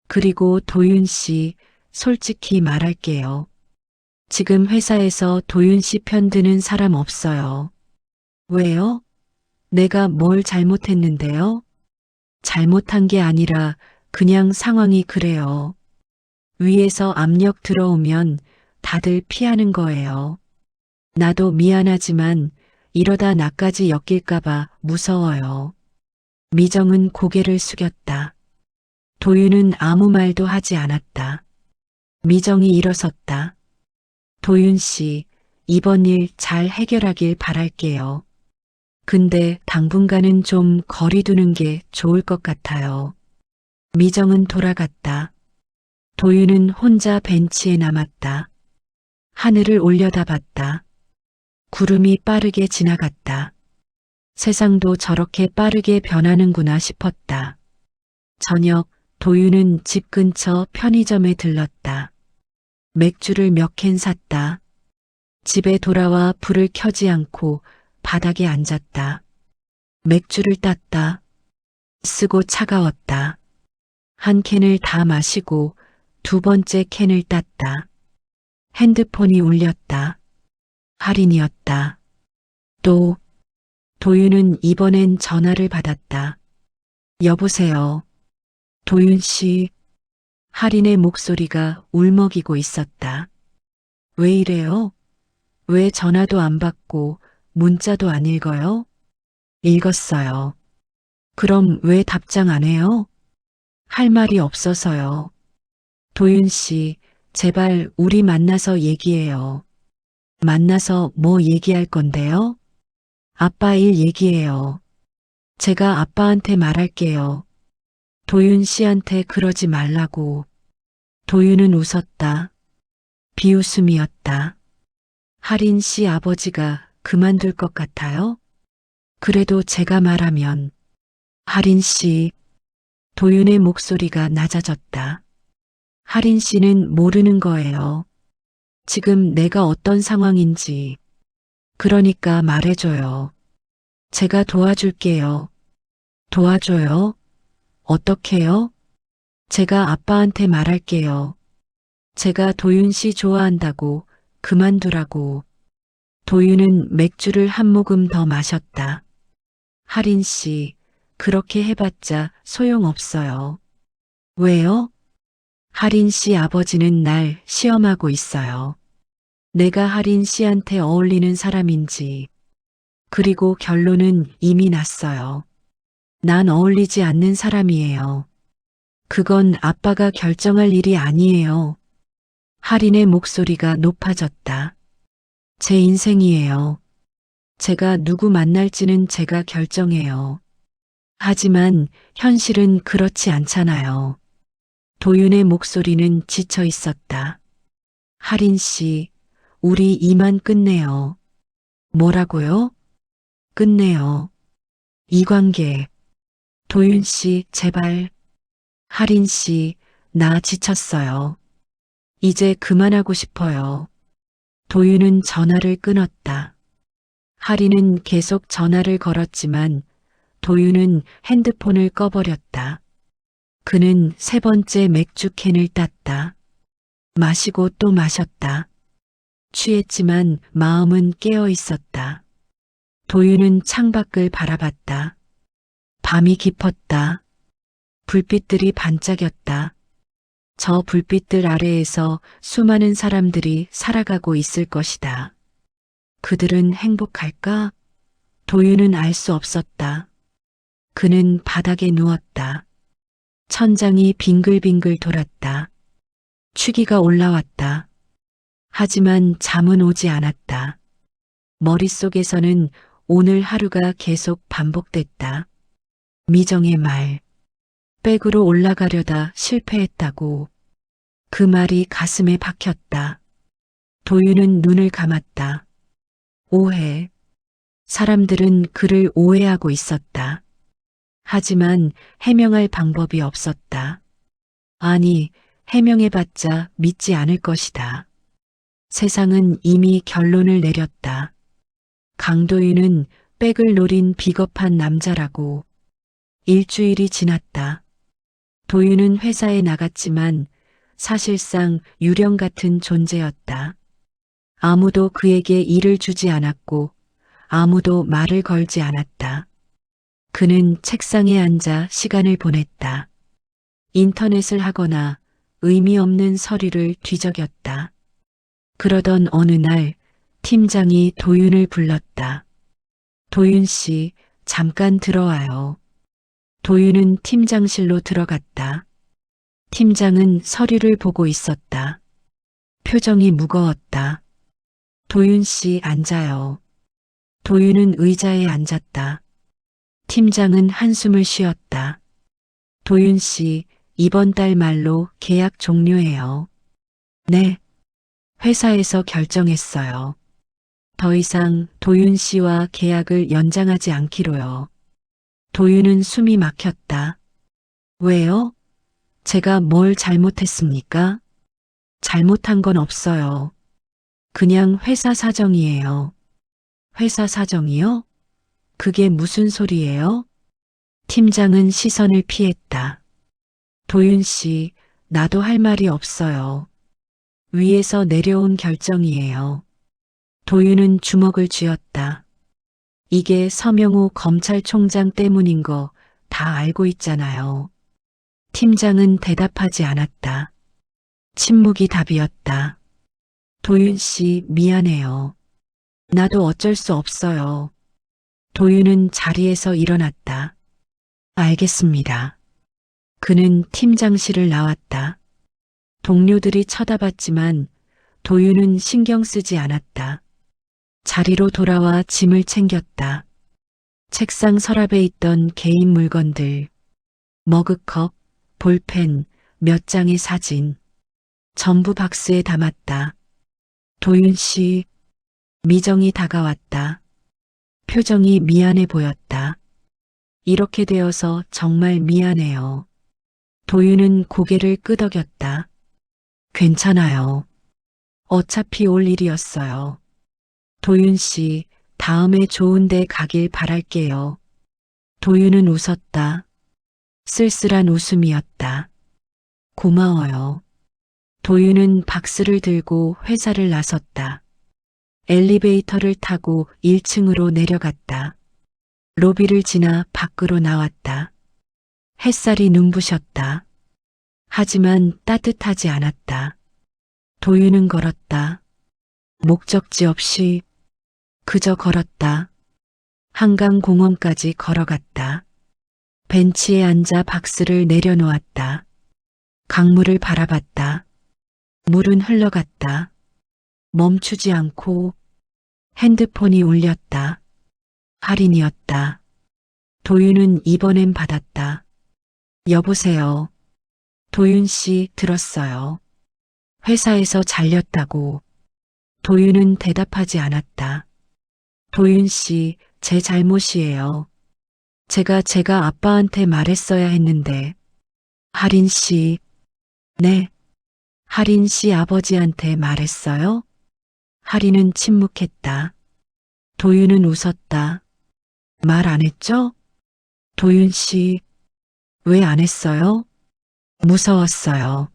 그리고 도윤 씨, 솔직히 말할게요. 지금 회사에서 도윤 씨 편 드는 사람 없어요. 왜요? 내가 뭘 잘못했는데요? 잘못한 게 아니라 그냥 상황이 그래요. 위에서 압력 들어오면 다들 피하는 거예요. 나도 미안하지만 이러다 나까지 엮일까봐 무서워요. 미정은 고개를 숙였다. 도윤은 아무 말도 하지 않았다. 미정이 일어섰다. 도윤 씨, 이번 일 잘 해결하길 바랄게요. 근데 당분간은 좀 거리 두는 게 좋을 것 같아요. 미정은 돌아갔다. 도윤은 혼자 벤치에 남았다. 하늘을 올려다봤다. 구름이 빠르게 지나갔다. 세상도 저렇게 빠르게 변하는구나 싶었다. 저녁, 도윤은 집 근처 편의점에 들렀다. 맥주를 몇 캔 샀다. 집에 돌아와 불을 켜지 않고 바닥에 앉았다. 맥주를 땄다. 쓰고 차가웠다. 한 캔을 다 마시고 두 번째 캔을 땄다. 핸드폰이 울렸다. 할인이었다. 또 도윤은 이번엔 전화를 받았다. 여보세요. 도윤 씨. 할인의 목소리가 울먹이고 있었다. 왜 이래요? 왜 전화도 안 받고 문자도 안 읽어요? 읽었어요. 그럼 왜 답장 안 해요? 할 말이 없어서요. 도윤 씨, 제발 우리 만나서 얘기해요. 만나서 뭐 얘기할 건데요? 아빠 일 얘기해요. 제가 아빠한테 말할게요. 도윤 씨한테 그러지 말라고. 도윤은 웃었다. 비웃음이었다. 할인 씨 아버지가 그만둘 것 같아요? 그래도 제가 말하면. 할인 씨. 도윤의 목소리가 낮아졌다. 할인 씨는 모르는 거예요. 지금 내가 어떤 상황인지. 그러니까 말해줘요. 제가 도와줄게요. 도와줘요? 어떻게요? 제가 아빠한테 말할게요. 제가 도윤 씨 좋아한다고 그만두라고. 도윤은 맥주를 한 모금 더 마셨다. 할인 씨, 그렇게 해봤자 소용없어요. 왜요? 하린 씨 아버지는 날 시험하고 있어요. 내가 하린 씨한테 어울리는 사람인지. 그리고 결론은 이미 났어요. 난 어울리지 않는 사람이에요. 그건 아빠가 결정할 일이 아니에요. 하린의 목소리가 높아졌다. 제 인생이에요. 제가 누구 만날지는 제가 결정해요. 하지만 현실은 그렇지 않잖아요. 도윤의 목소리는 지쳐 있었다. 하린 씨, 우리 이만 끝내요. 뭐라고요? 끝내요. 이 관계. 도윤 씨, 제발. 하린 씨, 나 지쳤어요. 이제 그만하고 싶어요. 도윤은 전화를 끊었다. 하린은 계속 전화를 걸었지만 도윤은 핸드폰을 꺼버렸다. 그는 세 번째 맥주 캔을 땄다. 마시고 또 마셨다. 취했지만 마음은 깨어 있었다. 도윤은 창밖을 바라봤다. 밤이 깊었다. 불빛들이 반짝였다. 저 불빛들 아래에서 수많은 사람들이 살아가고 있을 것이다. 그들은 행복할까? 도윤은 알 수 없었다. 그는 바닥에 누웠다. 천장이 빙글빙글 돌았다. 취기가 올라왔다. 하지만 잠은 오지 않았다. 머릿속에서는 오늘 하루가 계속 반복됐다. 미정의 말. 백으로 올라가려다 실패했다고. 그 말이 가슴에 박혔다. 도윤은 눈을 감았다. 오해. 사람들은 그를 오해하고 있었다. 하지만 해명할 방법이 없었다. 아니, 해명해봤자 믿지 않을 것이다. 세상은 이미 결론을 내렸다. 강도윤은 백을 노린 비겁한 남자라고. 일주일이 지났다. 도윤은 회사에 나갔지만 사실상 유령 같은 존재였다. 아무도 그에게 일을 주지 않았고 아무도 말을 걸지 않았다. 그는 책상에 앉아 시간을 보냈다. 인터넷을 하거나 의미 없는 서류를 뒤적였다. 그러던 어느 날 팀장이 도윤을 불렀다. 도윤 씨, 잠깐 들어와요. 도윤은 팀장실로 들어갔다. 팀장은 서류를 보고 있었다. 표정이 무거웠다. 도윤 씨 앉아요. 도윤은 의자에 앉았다. 팀장은 한숨을 쉬었다. 도윤 씨, 이번 달 말로 계약 종료해요. 네. 회사에서 결정했어요. 더 이상 도윤 씨와 계약을 연장하지 않기로요. 도윤은 숨이 막혔다. 왜요? 제가 뭘 잘못했습니까? 잘못한 건 없어요. 그냥 회사 사정이에요. 회사 사정이요? 그게 무슨 소리예요? 팀장은 시선을 피했다. 도윤 씨, 나도 할 말이 없어요. 위에서 내려온 결정이에요. 도윤은 주먹을 쥐었다. 이게 서명호 검찰총장 때문인 거 다 알고 있잖아요. 팀장은 대답하지 않았다. 침묵이 답이었다. 도윤 씨, 미안해요. 나도 어쩔 수 없어요. 도윤은 자리에서 일어났다. 알겠습니다. 그는 팀장실을 나왔다. 동료들이 쳐다봤지만 도윤은 신경 쓰지 않았다. 자리로 돌아와 짐을 챙겼다. 책상 서랍에 있던 개인 물건들, 머그컵, 볼펜, 몇 장의 사진, 전부 박스에 담았다. 도윤 씨, 미정이 다가왔다. 표정이 미안해 보였다. 이렇게 되어서 정말 미안해요. 도윤은 고개를 끄덕였다. 괜찮아요. 어차피 올 일이었어요. 도윤 씨, 다음에 좋은 데 가길 바랄게요. 도윤은 웃었다. 쓸쓸한 웃음이었다. 고마워요. 도윤은 박스를 들고 회사를 나섰다. 엘리베이터를 타고 1층으로 내려갔다. 로비를 지나 밖으로 나왔다. 햇살이 눈부셨다. 하지만 따뜻하지 않았다. 도윤은 걸었다. 목적지 없이 그저 걸었다. 한강공원까지 걸어갔다. 벤치에 앉아 박스를 내려놓았다. 강물을 바라봤다. 물은 흘러갔다. 멈추지 않고 핸드폰이 울렸다. 할인이었다. 도윤은 이번엔 받았다. 여보세요. 도윤 씨 들었어요. 회사에서 잘렸다고. 도윤은 대답하지 않았다. 도윤 씨, 제 잘못이에요. 제가 아빠한테 말했어야 했는데. 할인 씨. 네. 할인 씨 아버지한테 말했어요? 할인은 침묵했다. 도윤은 웃었다. 말 안 했죠? 도윤 씨. 왜 안 했어요? 무서웠어요.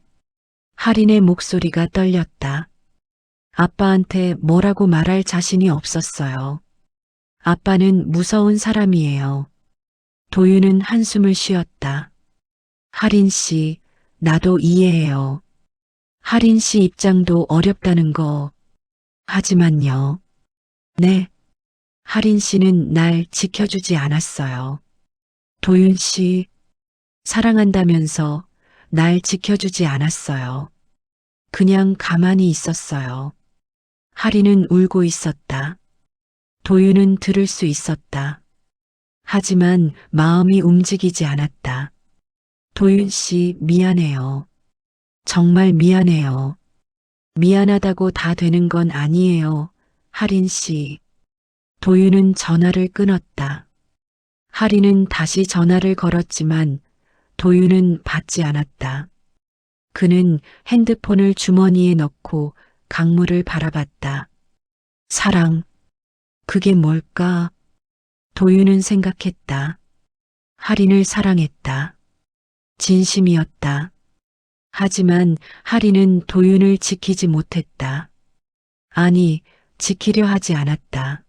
할인의 목소리가 떨렸다. 아빠한테 뭐라고 말할 자신이 없었어요. 아빠는 무서운 사람이에요. 도윤은 한숨을 쉬었다. 할인 씨, 나도 이해해요. 할인 씨 입장도 어렵다는 거. 하지만요. 네. 할인 씨는 날 지켜주지 않았어요. 도윤 씨, 사랑한다면서 날 지켜주지 않았어요. 그냥 가만히 있었어요. 할인은 울고 있었다. 도윤은 들을 수 있었다. 하지만 마음이 움직이지 않았다. 도윤 씨, 미안해요. 정말 미안해요. 미안하다고 다 되는 건 아니에요. 할인 씨. 도윤은 전화를 끊었다. 할인은 다시 전화를 걸었지만 도윤은 받지 않았다. 그는 핸드폰을 주머니에 넣고 강물을 바라봤다. 사랑. 그게 뭘까? 도윤은 생각했다. 할인을 사랑했다. 진심이었다. 하지만 할인은 도윤을 지키지 못했다. 아니, 지키려 하지 않았다.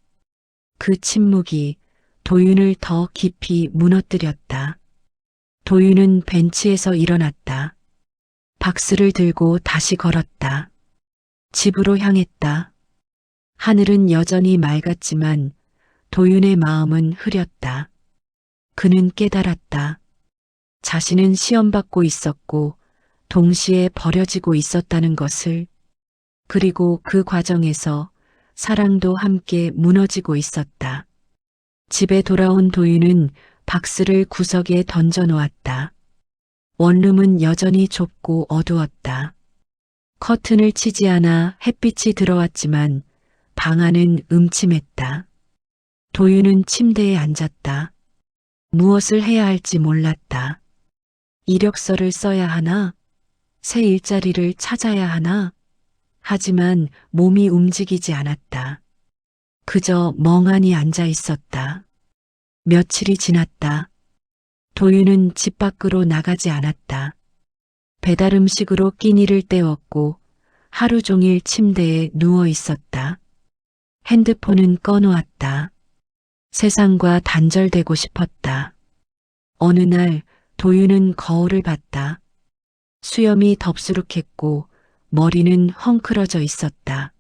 그 침묵이 도윤을 더 깊이 무너뜨렸다. 도윤은 벤치에서 일어났다. 박스를 들고 다시 걸었다. 집으로 향했다. 하늘은 여전히 맑았지만 도윤의 마음은 흐렸다. 그는 깨달았다. 자신은 시험받고 있었고 동시에 버려지고 있었다는 것을. 그리고 그 과정에서 사랑도 함께 무너지고 있었다. 집에 돌아온 도윤은 박스를 구석에 던져 놓았다. 원룸은 여전히 좁고 어두웠다. 커튼을 치지 않아 햇빛이 들어왔지만 방 안은 음침했다. 도윤은 침대에 앉았다. 무엇을 해야 할지 몰랐다. 이력서를 써야 하나? 새 일자리를 찾아야 하나? 하지만 몸이 움직이지 않았다. 그저 멍하니 앉아 있었다. 며칠이 지났다. 도윤은 집 밖으로 나가지 않았다. 배달 음식으로 끼니를 때웠고 하루 종일 침대에 누워 있었다. 핸드폰은 꺼놓았다. 세상과 단절되고 싶었다. 어느 날 도윤은 거울을 봤다. 수염이 덥수룩했고 머리는 헝클어져 있었다.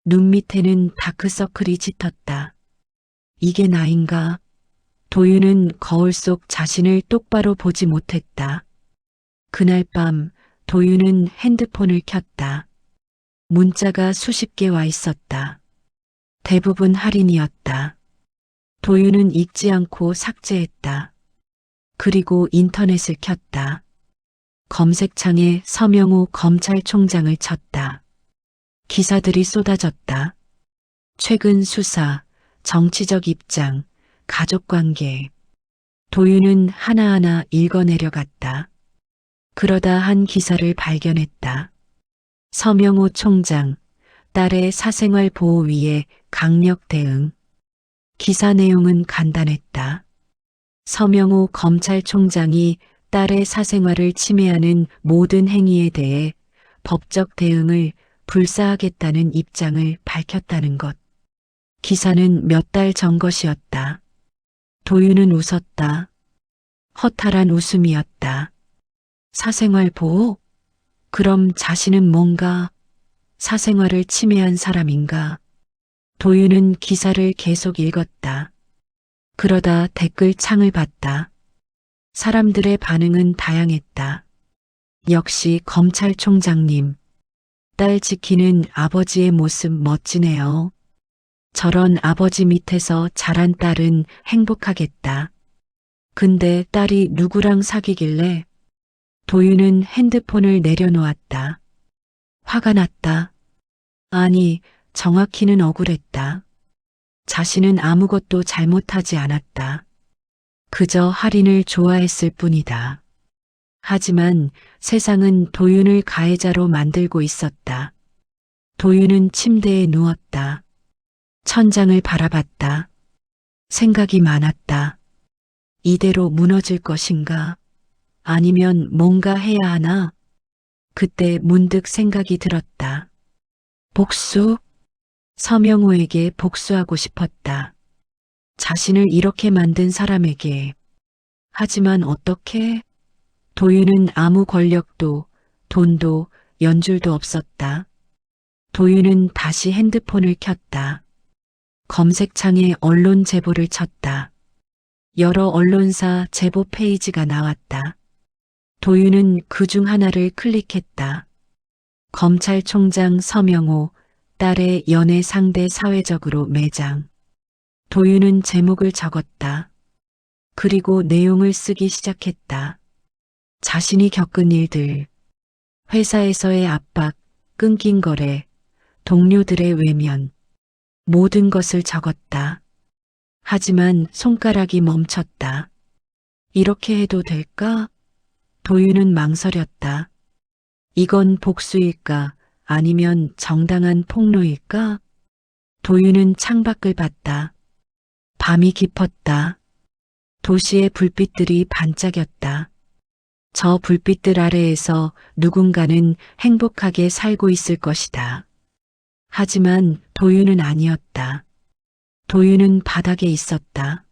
눈 밑에는 다크서클이 짙었다. 이게 나인가? 도윤은 거울 속 자신을 똑바로 보지 못했다. 그날 밤 도윤은 핸드폰을 켰다. 문자가 수십 개 와 있었다. 대부분 할인이었다. 도윤은 읽지 않고 삭제했다. 그리고 인터넷을 켰다. 검색창에 서명우 검찰총장을 쳤다. 기사들이 쏟아졌다. 최근 수사, 정치적 입장, 가족관계. 도윤은 하나하나 읽어내려갔다. 그러다 한 기사를 발견했다. 서명우 총장, 딸의 사생활 보호 위에 강력 대응. 기사 내용은 간단했다. 서명우 검찰총장이 딸의 사생활을 침해하는 모든 행위에 대해 법적 대응을 불사하겠다는 입장을 밝혔다는 것. 기사는 몇 달 전 것이었다. 도윤은 웃었다. 허탈한 웃음이었다. 사생활 보호? 그럼 자신은 뭔가 사생활을 침해한 사람인가? 도윤은 기사를 계속 읽었다. 그러다 댓글 창을 봤다. 사람들의 반응은 다양했다. 역시 검찰총장님, 딸 지키는 아버지의 모습 멋지네요. 저런 아버지 밑에서 자란 딸은 행복하겠다. 근데 딸이 누구랑 사귀길래? 도윤은 핸드폰을 내려놓았다. 화가 났다. 아니, 정확히는 억울했다. 자신은 아무것도 잘못하지 않았다. 그저 할인을 좋아했을 뿐이다. 하지만 세상은 도윤을 가해자로 만들고 있었다. 도윤은 침대에 누웠다. 천장을 바라봤다. 생각이 많았다. 이대로 무너질 것인가? 아니면 뭔가 해야 하나? 그때 문득 생각이 들었다. 복수? 서명호에게 복수하고 싶었다. 자신을 이렇게 만든 사람에게. 하지만 어떻게? 도윤은 아무 권력도, 돈도, 연줄도 없었다. 도윤은 다시 핸드폰을 켰다. 검색창에 언론 제보를 쳤다. 여러 언론사 제보 페이지가 나왔다. 도윤은 그중 하나를 클릭했다. 검찰총장 서명호, 딸의 연애 상대 사회적으로 매장. 도윤은 제목을 적었다. 그리고 내용을 쓰기 시작했다. 자신이 겪은 일들, 회사에서의 압박, 끊긴 거래, 동료들의 외면, 모든 것을 적었다. 하지만 손가락이 멈췄다. 이렇게 해도 될까? 도윤은 망설였다. 이건 복수일까? 아니면 정당한 폭로일까? 도윤은 창밖을 봤다. 밤이 깊었다. 도시의 불빛들이 반짝였다. 저 불빛들 아래에서 누군가는 행복하게 살고 있을 것이다. 하지만 도윤은 아니었다. 도윤은 바닥에 있었다.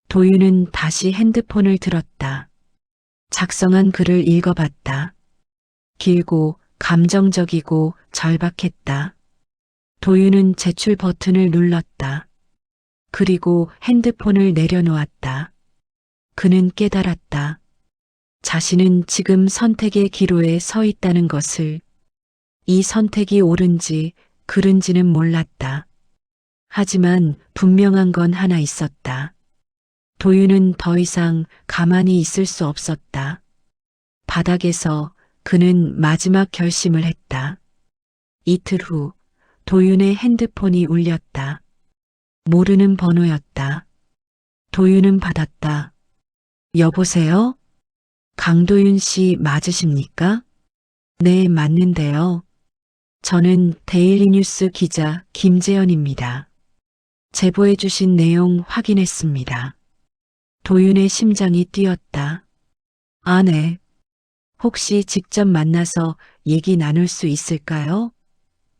도윤은 다시 핸드폰을 들었다. 작성한 글을 읽어봤다. 길고 감정적이고 절박했다. 도윤은 제출 버튼을 눌렀다. 그리고 핸드폰을 내려놓았다. 그는 깨달았다. 자신은 지금 선택의 기로에 서 있다는 것을. 이 선택이 옳은지 그른지는 몰랐다. 하지만 분명한 건 하나 있었다. 도윤은 더 이상 가만히 있을 수 없었다. 바닥에서 그는 마지막 결심을 했다. 이틀 후 도윤의 핸드폰이 울렸다. 모르는 번호였다. 도윤은 받았다. 여보세요? 강도윤 씨 맞으십니까? 네, 맞는데요. 저는 데일리뉴스 기자 김재현입니다. 제보해 주신 내용 확인했습니다. 도윤의 심장이 뛰었다. 아, 네. 혹시 직접 만나서 얘기 나눌 수 있을까요?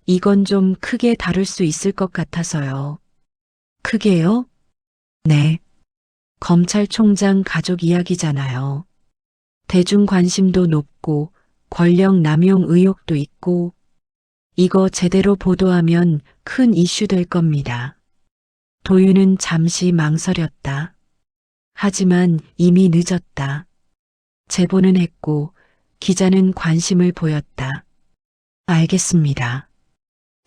이건 좀 크게 다룰 수 있을 것 같아서요. 크게요? 네. 검찰총장 가족 이야기잖아요. 대중 관심도 높고 권력 남용 의혹도 있고 이거 제대로 보도하면 큰 이슈 될 겁니다. 도윤은 잠시 망설였다. 하지만 이미 늦었다. 제보는 했고 기자는 관심을 보였다. 알겠습니다.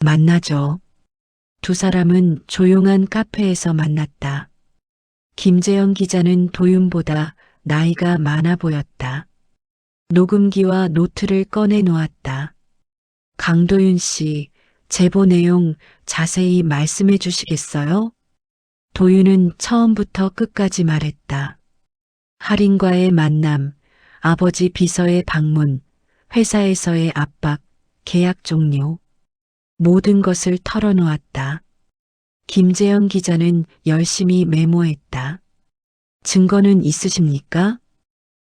만나죠. 두 사람은 조용한 카페에서 만났다. 김재영 기자는 도윤보다 나이가 많아 보였다. 녹음기와 노트를 꺼내 놓았다. 강도윤 씨, 제보 내용 자세히 말씀해 주시겠어요? 도윤은 처음부터 끝까지 말했다. 할인과의 만남, 아버지 비서의 방문, 회사에서의 압박, 계약 종료. 모든 것을 털어놓았다. 김재현 기자는 열심히 메모했다. 증거는 있으십니까?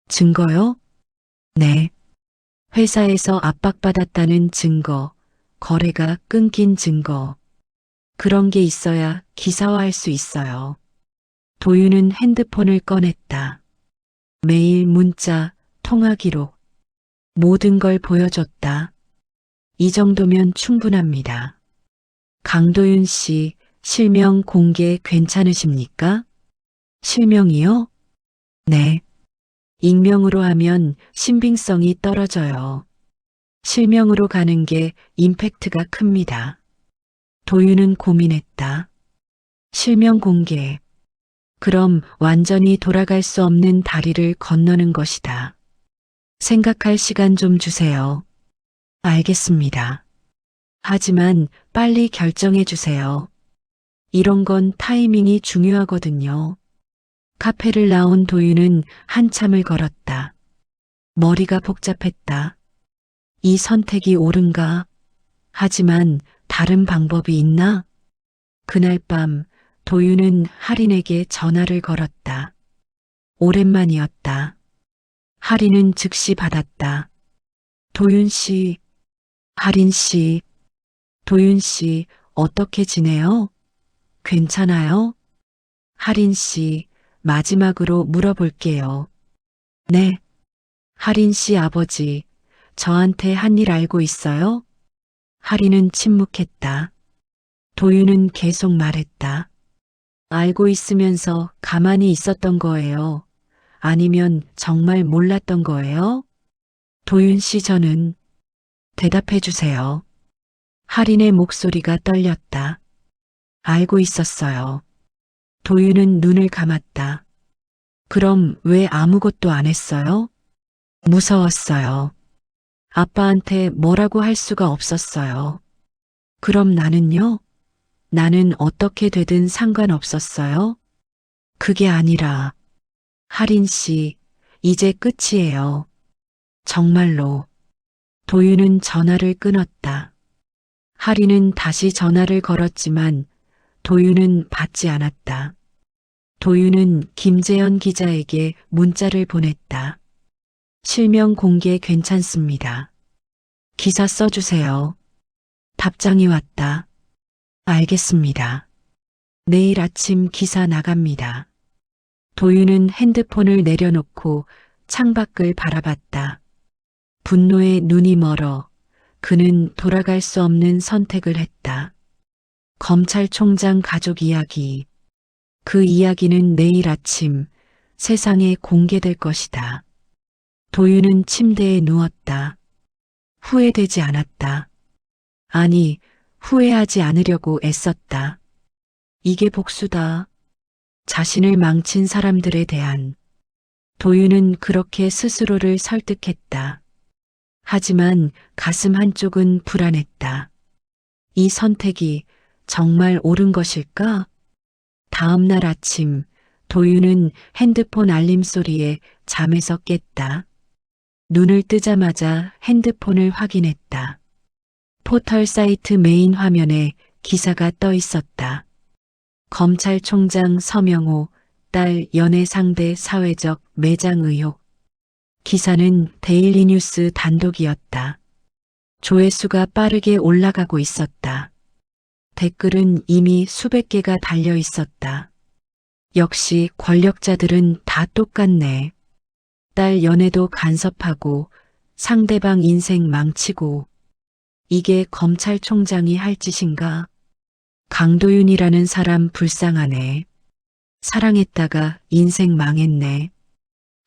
증거요? 네. 회사에서 압박받았다는 증거, 거래가 끊긴 증거. 그런 게 있어야 기사화할 수 있어요. 도윤은 핸드폰을 꺼냈다. 메일, 문자, 통화 기록, 모든 걸 보여줬다. 이 정도면 충분합니다. 강도윤 씨, 실명 공개 괜찮으십니까? 실명이요? 네. 익명으로 하면 신빙성이 떨어져요. 실명으로 가는 게 임팩트가 큽니다. 도윤은 고민했다. 실명 공개. 그럼 완전히 돌아갈 수 없는 다리를 건너는 것이다. 생각할 시간 좀 주세요. 알겠습니다. 하지만 빨리 결정해 주세요. 이런 건 타이밍이 중요하거든요. 카페를 나온 도윤은 한참을 걸었다. 머리가 복잡했다. 이 선택이 옳은가? 하지만 다른 방법이 있나? 그날 밤 도윤은 할인에게 전화를 걸었다. 오랜만이었다. 할인은 즉시 받았다. 도윤 씨, 할인 씨, 도윤 씨, 어떻게 지내요? 괜찮아요? 할인 씨, 마지막으로 물어볼게요. 네. 할인 씨 아버지, 저한테 한 일 알고 있어요? 할인은 침묵했다. 도윤은 계속 말했다. 알고 있으면서 가만히 있었던 거예요. 아니면 정말 몰랐던 거예요? 도윤 씨 저는 대답해 주세요. 할인의 목소리가 떨렸다. 알고 있었어요. 도윤은 눈을 감았다. 그럼 왜 아무것도 안 했어요? 무서웠어요. 아빠한테 뭐라고 할 수가 없었어요. 그럼 나는요? 나는 어떻게 되든 상관없었어요? 그게 아니라, 할인 씨, 이제 끝이에요. 정말로. 도윤은 전화를 끊었다. 할인은 다시 전화를 걸었지만 도윤은 받지 않았다. 도윤은 김재현 기자에게 문자를 보냈다. 실명 공개 괜찮습니다. 기사 써주세요. 답장이 왔다. 알겠습니다. 내일 아침 기사 나갑니다. 도윤은 핸드폰을 내려놓고 창밖을 바라봤다. 분노에 눈이 멀어 그는 돌아갈 수 없는 선택을 했다. 검찰총장 가족 이야기. 그 이야기는 내일 아침 세상에 공개될 것이다. 도윤은 침대에 누웠다. 후회되지 않았다. 아니, 후회하지 않으려고 애썼다. 이게 복수다. 자신을 망친 사람들에 대한. 도윤은 그렇게 스스로를 설득했다. 하지만 가슴 한쪽은 불안했다. 이 선택이 정말 옳은 것일까? 다음 날 아침 도윤은 핸드폰 알림 소리에 잠에서 깼다. 눈을 뜨자마자 핸드폰을 확인했다. 포털 사이트 메인 화면에 기사가 떠 있었다. 검찰총장 서명호 딸 연애 상대 사회적 매장 의혹. 기사는 데일리뉴스 단독이었다. 조회수가 빠르게 올라가고 있었다. 댓글은 이미 수백 개가 달려 있었다. 역시 권력자들은 다 똑같네. 딸 연애도 간섭하고 상대방 인생 망치고. 이게 검찰총장이 할 짓인가? 강도윤이라는 사람 불쌍하네. 사랑했다가 인생 망했네.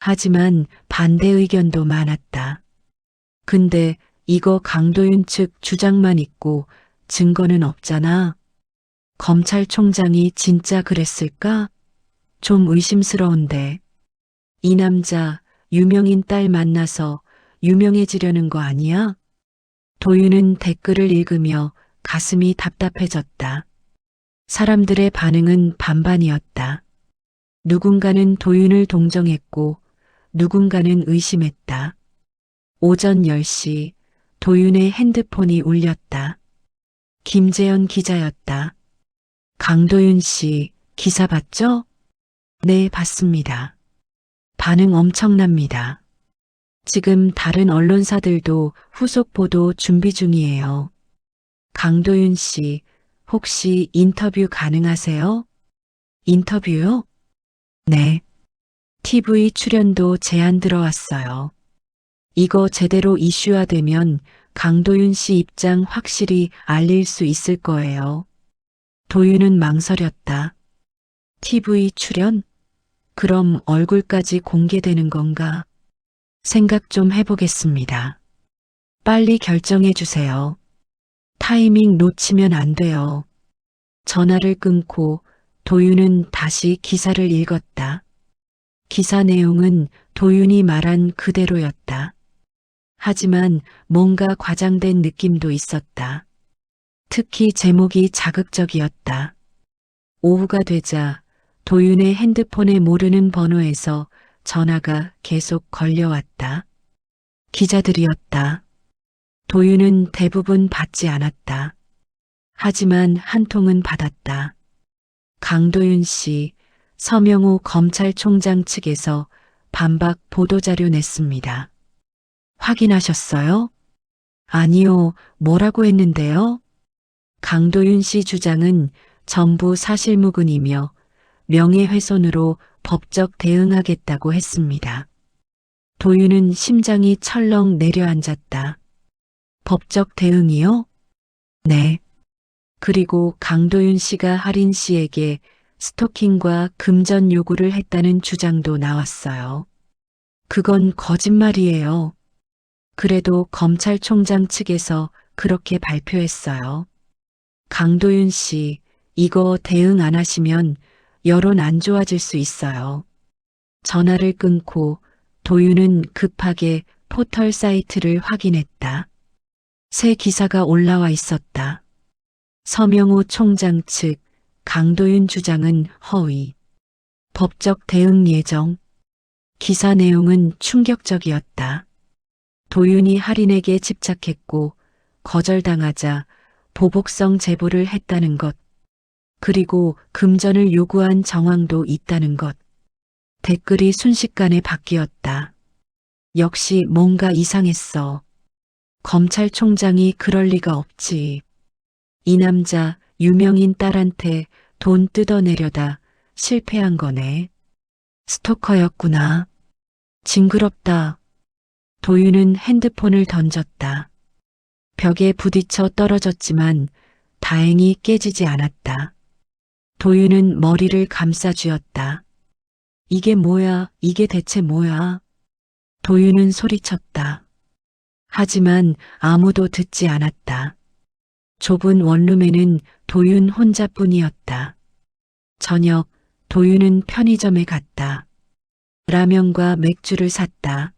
하지만 반대 의견도 많았다. 근데 이거 강도윤 측 주장만 있고 증거는 없잖아. 검찰총장이 진짜 그랬을까? 좀 의심스러운데. 이 남자 유명인 딸 만나서 유명해지려는 거 아니야? 도윤은 댓글을 읽으며 가슴이 답답해졌다. 사람들의 반응은 반반이었다. 누군가는 도윤을 동정했고 누군가는 의심했다. 오전 10시 도윤의 핸드폰이 울렸다. 김재현 기자였다. 강도윤 씨, 기사 봤죠? 네, 봤습니다. 반응 엄청납니다. 지금 다른 언론사들도 후속 보도 준비 중이에요. 강도윤 씨, 혹시 인터뷰 가능하세요? 인터뷰요? 네. TV 출연도 제안 들어왔어요. 이거 제대로 이슈화되면 강도윤 씨 입장 확실히 알릴 수 있을 거예요. 도윤은 망설였다. TV 출연? 그럼 얼굴까지 공개되는 건가? 생각 좀 해보겠습니다. 빨리 결정해 주세요. 타이밍 놓치면 안 돼요. 전화를 끊고 도윤은 다시 기사를 읽었다. 기사 내용은 도윤이 말한 그대로였다. 하지만 뭔가 과장된 느낌도 있었다. 특히 제목이 자극적이었다. 오후가 되자 도윤의 핸드폰에 모르는 번호에서 전화가 계속 걸려왔다. 기자들이었다. 도윤은 대부분 받지 않았다. 하지만 한 통은 받았다. 강도윤 씨, 서명호 검찰총장 측에서 반박 보도자료 냈습니다. 확인하셨어요? 아니요, 뭐라고 했는데요? 강도윤 씨 주장은 전부 사실무근이며 명예훼손으로 법적 대응하겠다고 했습니다. 도윤은 심장이 철렁 내려앉았다. 법적 대응이요? 네. 그리고 강도윤 씨가 하린 씨에게 스토킹과 금전 요구를 했다는 주장도 나왔어요. 그건 거짓말이에요. 그래도 검찰총장 측에서 그렇게 발표했어요. 강도윤 씨, 이거 대응 안 하시면 여론 안 좋아질 수 있어요. 전화를 끊고 도윤은 급하게 포털 사이트를 확인했다. 새 기사가 올라와 있었다. 서명호 총장 측 강도윤 주장은 허위. 법적 대응 예정. 기사 내용은 충격적이었다. 도윤이 할인에게 집착했고 거절당하자 보복성 제보를 했다는 것. 그리고 금전을 요구한 정황도 있다는 것. 댓글이 순식간에 바뀌었다. 역시 뭔가 이상했어. 검찰총장이 그럴 리가 없지. 이 남자 유명인 딸한테 돈 뜯어내려다 실패한 거네. 스토커였구나. 징그럽다. 도윤은 핸드폰을 던졌다. 벽에 부딪혀 떨어졌지만 다행히 깨지지 않았다. 도윤은 머리를 감싸쥐었다. 이게 뭐야, 이게 대체 뭐야? 도윤은 소리쳤다. 하지만 아무도 듣지 않았다. 좁은 원룸에는 도윤 혼자뿐이었다. 저녁, 도윤은 편의점에 갔다. 라면과 맥주를 샀다.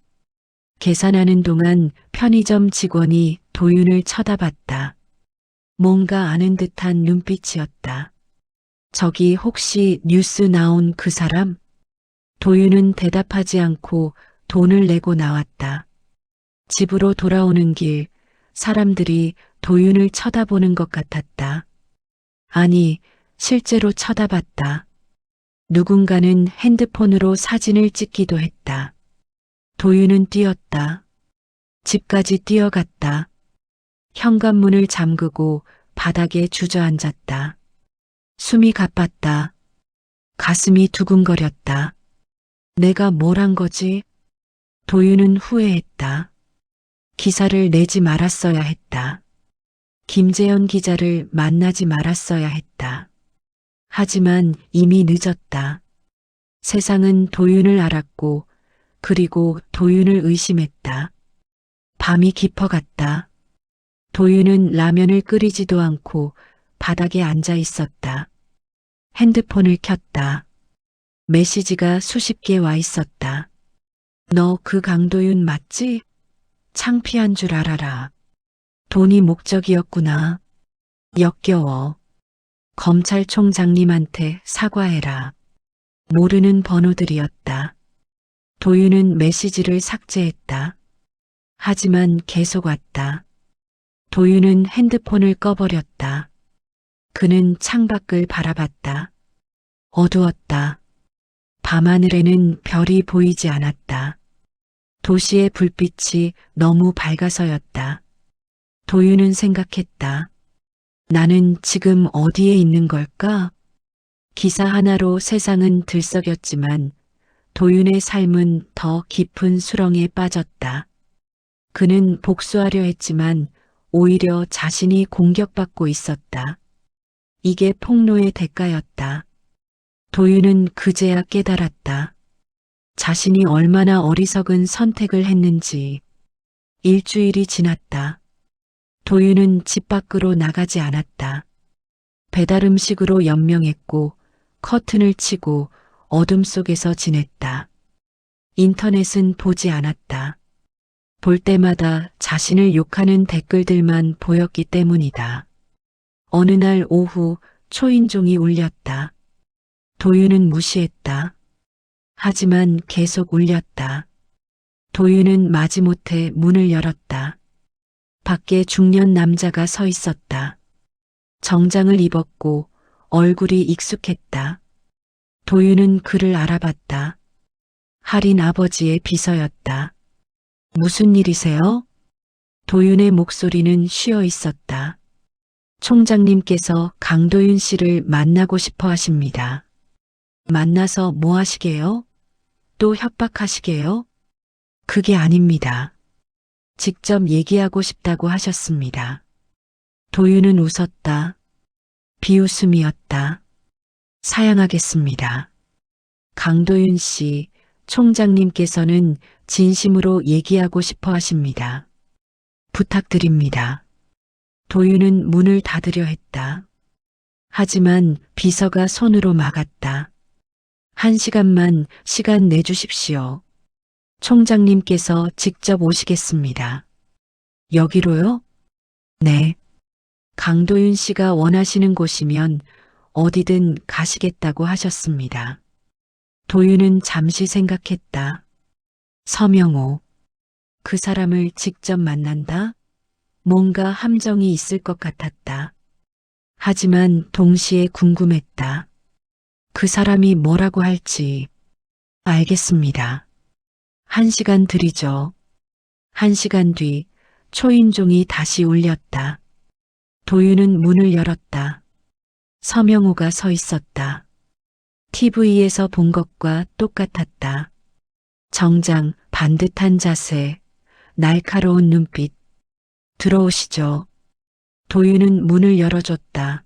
계산하는 동안 편의점 직원이 도윤을 쳐다봤다. 뭔가 아는 듯한 눈빛이었다. 저기 혹시 뉴스 나온 그 사람? 도윤은 대답하지 않고 돈을 내고 나왔다. 집으로 돌아오는 길, 사람들이 도윤을 쳐다보는 것 같았다. 아니, 실제로 쳐다봤다. 누군가는 핸드폰으로 사진을 찍기도 했다. 도윤은 뛰었다. 집까지 뛰어갔다. 현관문을 잠그고 바닥에 주저앉았다. 숨이 가빴다. 가슴이 두근거렸다. 내가 뭘 한 거지? 도윤은 후회했다. 기사를 내지 말았어야 했다. 김재현 기자를 만나지 말았어야 했다. 하지만 이미 늦었다. 세상은 도윤을 알았고 그리고 도윤을 의심했다. 밤이 깊어갔다. 도윤은 라면을 끓이지도 않고 바닥에 앉아 있었다. 핸드폰을 켰다. 메시지가 수십 개 와 있었다. 너 그 강도윤 맞지? 창피한 줄 알아라. 돈이 목적이었구나. 역겨워. 검찰총장님한테 사과해라. 모르는 번호들이었다. 도윤은 메시지를 삭제했다. 하지만 계속 왔다. 도윤은 핸드폰을 꺼버렸다. 그는 창밖을 바라봤다. 어두웠다. 밤하늘에는 별이 보이지 않았다. 도시의 불빛이 너무 밝아서였다. 도윤은 생각했다. 나는 지금 어디에 있는 걸까? 기사 하나로 세상은 들썩였지만 도윤의 삶은 더 깊은 수렁에 빠졌다. 그는 복수하려 했지만 오히려 자신이 공격받고 있었다. 이게 폭로의 대가였다. 도윤은 그제야 깨달았다. 자신이 얼마나 어리석은 선택을 했는지. 일주일이 지났다. 도윤은 집 밖으로 나가지 않았다. 배달 음식으로 연명했고 커튼을 치고 어둠 속에서 지냈다. 인터넷은 보지 않았다. 볼 때마다 자신을 욕하는 댓글들만 보였기 때문이다. 어느 날 오후 초인종이 울렸다. 도윤은 무시했다. 하지만 계속 울렸다. 도윤은 마지못해 문을 열었다. 밖에 중년 남자가 서 있었다. 정장을 입었고 얼굴이 익숙했다. 도윤은 그를 알아봤다. 할인 아버지의 비서였다. 무슨 일이세요? 도윤의 목소리는 쉬어 있었다. 총장님께서 강도윤 씨를 만나고 싶어 하십니다. 만나서 뭐 하시게요? 또 협박하시게요? 그게 아닙니다. 직접 얘기하고 싶다고 하셨습니다. 도윤은 웃었다. 비웃음이었다. 사양하겠습니다. 강도윤 씨, 총장님께서는 진심으로 얘기하고 싶어 하십니다. 부탁드립니다. 도윤은 문을 닫으려 했다. 하지만 비서가 손으로 막았다. 1시간만 시간 내주십시오. 총장님께서 직접 오시겠습니다. 여기로요? 네. 강도윤 씨가 원하시는 곳이면 어디든 가시겠다고 하셨습니다. 도윤은 잠시 생각했다. 서명호. 그 사람을 직접 만난다? 뭔가 함정이 있을 것 같았다. 하지만 동시에 궁금했다. 그 사람이 뭐라고 할지. 알겠습니다. 1시간 드리죠. 1시간 뒤 초인종이 다시 울렸다. 도윤은 문을 열었다. 서명호가 서 있었다. TV에서 본 것과 똑같았다. 정장, 반듯한 자세, 날카로운 눈빛. 들어오시죠. 도윤은 문을 열어줬다.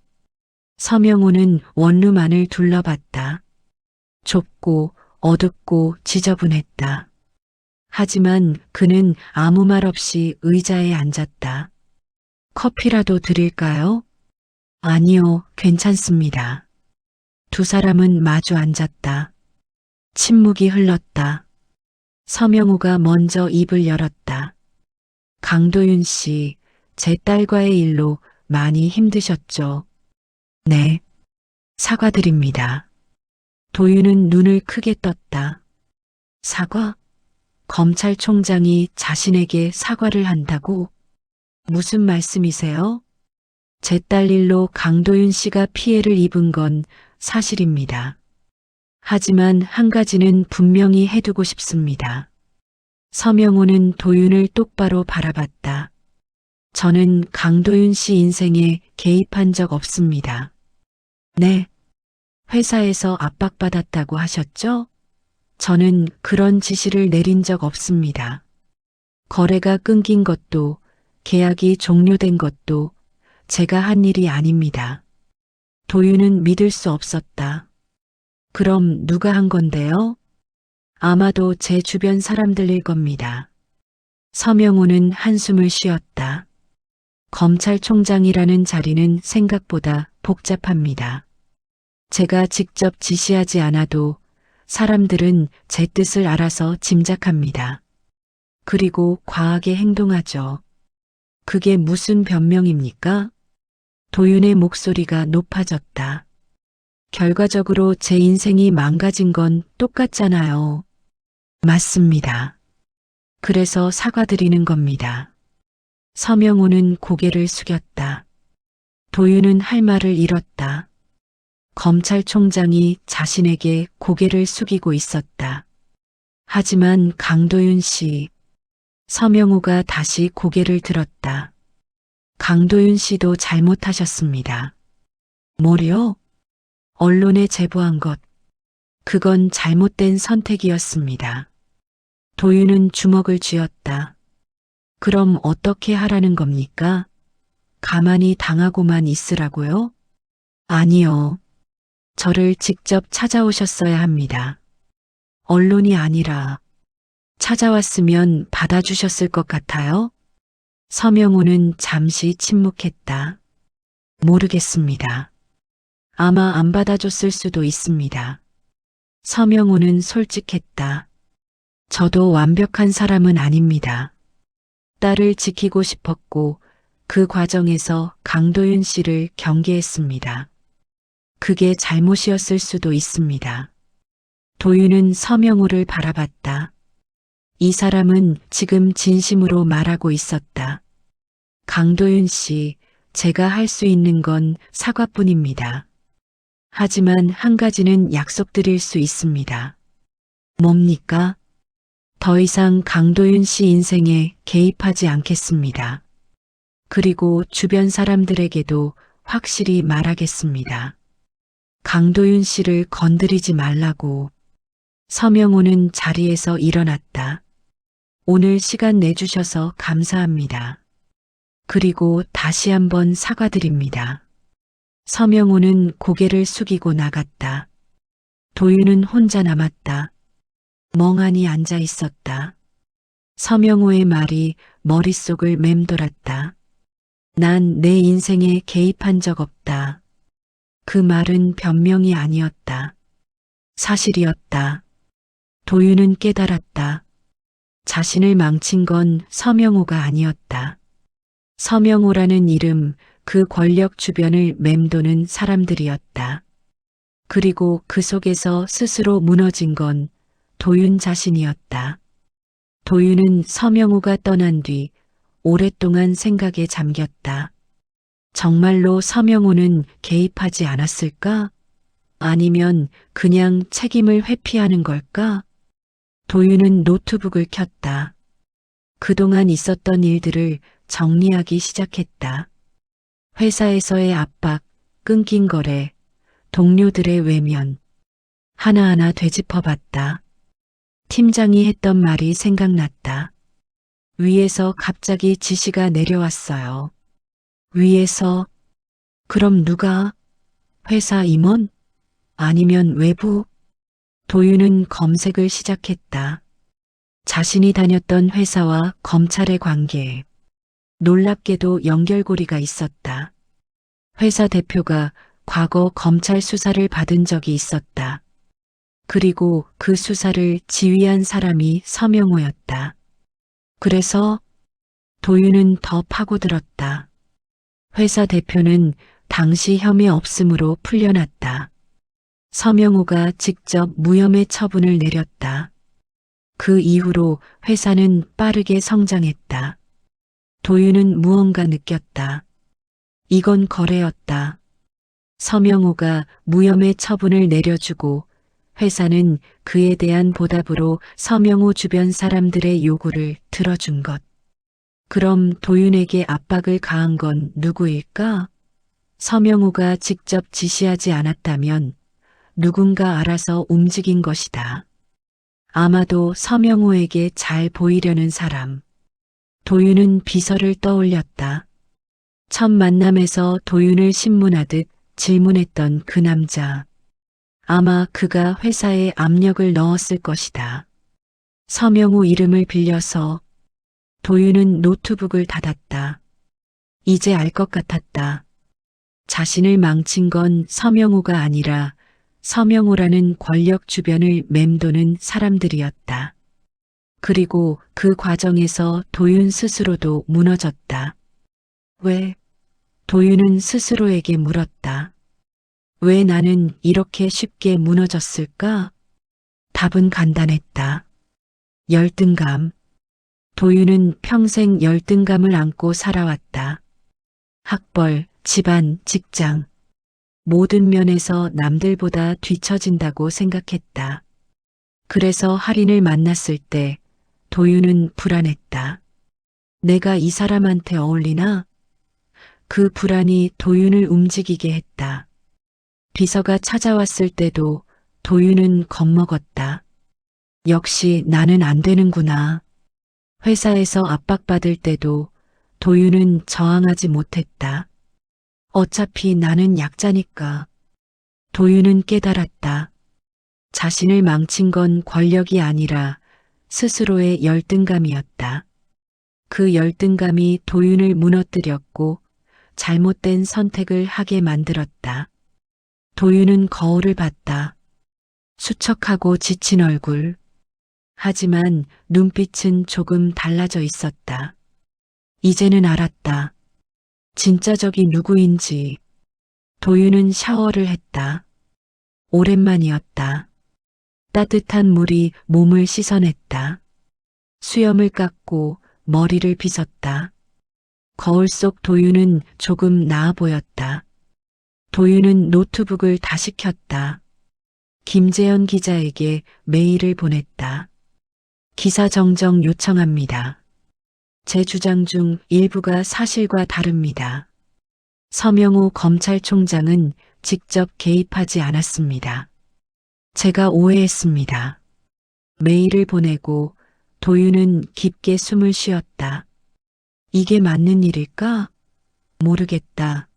서명호는 원룸 안을 둘러봤다. 좁고 어둡고 지저분했다. 하지만 그는 아무 말 없이 의자에 앉았다. 커피라도 드릴까요? 아니요, 괜찮습니다. 두 사람은 마주 앉았다. 침묵이 흘렀다. 서명호가 먼저 입을 열었다. 강도윤 씨, 제 딸과의 일로 많이 힘드셨죠? 네. 사과드립니다. 도윤은 눈을 크게 떴다. 사과? 검찰총장이 자신에게 사과를 한다고? 무슨 말씀이세요? 제 딸 일로 강도윤 씨가 피해를 입은 건 사실입니다. 하지만 한 가지는 분명히 해두고 싶습니다. 서명호는 도윤을 똑바로 바라봤다. 저는 강도윤 씨 인생에 개입한 적 없습니다. 네. 회사에서 압박받았다고 하셨죠? 저는 그런 지시를 내린 적 없습니다. 거래가 끊긴 것도 계약이 종료된 것도 제가 한 일이 아닙니다. 도윤은 믿을 수 없었다. 그럼 누가 한 건데요? 아마도 제 주변 사람들일 겁니다. 서명호는 한숨을 쉬었다. 검찰총장이라는 자리는 생각보다 복잡합니다. 제가 직접 지시하지 않아도 사람들은 제 뜻을 알아서 짐작합니다. 그리고 과하게 행동하죠. 그게 무슨 변명입니까? 도윤의 목소리가 높아졌다. 결과적으로 제 인생이 망가진 건 똑같잖아요. 맞습니다. 그래서 사과드리는 겁니다. 서명호는 고개를 숙였다. 도윤은 할 말을 잃었다. 검찰총장이 자신에게 고개를 숙이고 있었다. 하지만 강도윤 씨, 서명호가 다시 고개를 들었다. 강도윤 씨도 잘못하셨습니다. 뭐요? 언론에 제보한 것. 그건 잘못된 선택이었습니다. 도윤은 주먹을 쥐었다. 그럼 어떻게 하라는 겁니까? 가만히 당하고만 있으라고요? 아니요. 저를 직접 찾아오셨어야 합니다. 언론이 아니라 찾아왔으면 받아주셨을 것 같아요? 서명호는 잠시 침묵했다. 모르겠습니다. 아마 안 받아줬을 수도 있습니다. 서명호는 솔직했다. 저도 완벽한 사람은 아닙니다. 딸을 지키고 싶었고 그 과정에서 강도윤 씨를 경계했습니다. 그게 잘못이었을 수도 있습니다. 도윤은 서명호를 바라봤다. 이 사람은 지금 진심으로 말하고 있었다. 강도윤 씨, 제가 할 수 있는 건 사과뿐입니다. 하지만 한 가지는 약속드릴 수 있습니다. 뭡니까? 더 이상 강도윤 씨 인생에 개입하지 않겠습니다. 그리고 주변 사람들에게도 확실히 말하겠습니다. 강도윤 씨를 건드리지 말라고. 서명호는 자리에서 일어났다. 오늘 시간 내주셔서 감사합니다. 그리고 다시 한번 사과드립니다. 서명호는 고개를 숙이고 나갔다. 도윤은 혼자 남았다. 멍하니 앉아 있었다. 서명호의 말이 머릿속을 맴돌았다. 난 내 인생에 개입한 적 없다. 그 말은 변명이 아니었다. 사실이었다. 도윤은 깨달았다. 자신을 망친 건 서명호가 아니었다. 서명호라는 이름, 그 권력 주변을 맴도는 사람들이었다. 그리고 그 속에서 스스로 무너진 건 도윤 자신이었다. 도윤은 서명호가 떠난 뒤 오랫동안 생각에 잠겼다. 정말로 서명호는 개입하지 않았을까? 아니면 그냥 책임을 회피하는 걸까? 도윤은 노트북을 켰다. 그동안 있었던 일들을 정리하기 시작했다. 회사에서의 압박, 끊긴 거래, 동료들의 외면, 하나하나 되짚어봤다. 팀장이 했던 말이 생각났다. 위에서 갑자기 지시가 내려왔어요. 위에서? 그럼 누가? 회사 임원? 아니면 외부? 도윤은 검색을 시작했다. 자신이 다녔던 회사와 검찰의 관계에 놀랍게도 연결고리가 있었다. 회사 대표가 과거 검찰 수사를 받은 적이 있었다. 그리고 그 수사를 지휘한 사람이 서명호였다. 그래서 도윤은 더 파고들었다. 회사 대표는 당시 혐의 없음으로 풀려났다. 서명호가 직접 무혐의 처분을 내렸다. 그 이후로 회사는 빠르게 성장했다. 도윤은 무언가 느꼈다. 이건 거래였다. 서명호가 무혐의 처분을 내려주고 회사는 그에 대한 보답으로 서명호 주변 사람들의 요구를 들어준 것. 그럼 도윤에게 압박을 가한 건 누구일까? 서명호가 직접 지시하지 않았다면 누군가 알아서 움직인 것이다. 아마도 서명호에게 잘 보이려는 사람. 도윤은 비서를 떠올렸다. 첫 만남에서 도윤을 신문하듯 질문했던 그 남자. 아마 그가 회사에 압력을 넣었을 것이다. 서명호 이름을 빌려서 도윤은 노트북을 닫았다. 이제 알 것 같았다. 자신을 망친 건 서명호가 아니라 서명호라는 권력 주변을 맴도는 사람들이었다. 그리고 그 과정에서 도윤 스스로도 무너졌다. 왜? 도윤은 스스로에게 물었다. 왜 나는 이렇게 쉽게 무너졌을까? 답은 간단했다. 열등감. 도윤은 평생 열등감을 안고 살아왔다. 학벌, 집안, 직장. 모든 면에서 남들보다 뒤처진다고 생각했다. 그래서 할인을 만났을 때 도윤은 불안했다. 내가 이 사람한테 어울리나? 그 불안이 도윤을 움직이게 했다. 비서가 찾아왔을 때도 도윤은 겁먹었다. 역시 나는 안 되는구나. 회사에서 압박받을 때도 도윤은 저항하지 못했다. 어차피 나는 약자니까. 도윤은 깨달았다. 자신을 망친 건 권력이 아니라 스스로의 열등감이었다. 그 열등감이 도윤을 무너뜨렸고 잘못된 선택을 하게 만들었다. 도윤은 거울을 봤다. 수척하고 지친 얼굴. 하지만 눈빛은 조금 달라져 있었다. 이제는 알았다. 진짜 적이 누구인지. 도윤은 샤워를 했다. 오랜만이었다. 따뜻한 물이 몸을 씻어냈다. 수염을 깎고 머리를 빗었다. 거울 속 도윤은 조금 나아 보였다. 도윤은 노트북을 다시 켰다. 김재현 기자에게 메일을 보냈다. 기사 정정 요청합니다. 제 주장 중 일부가 사실과 다릅니다. 서명우 검찰총장은 직접 개입하지 않았습니다. 제가 오해했습니다. 메일을 보내고 도윤은 깊게 숨을 쉬었다. 이게 맞는 일일까? 모르겠다.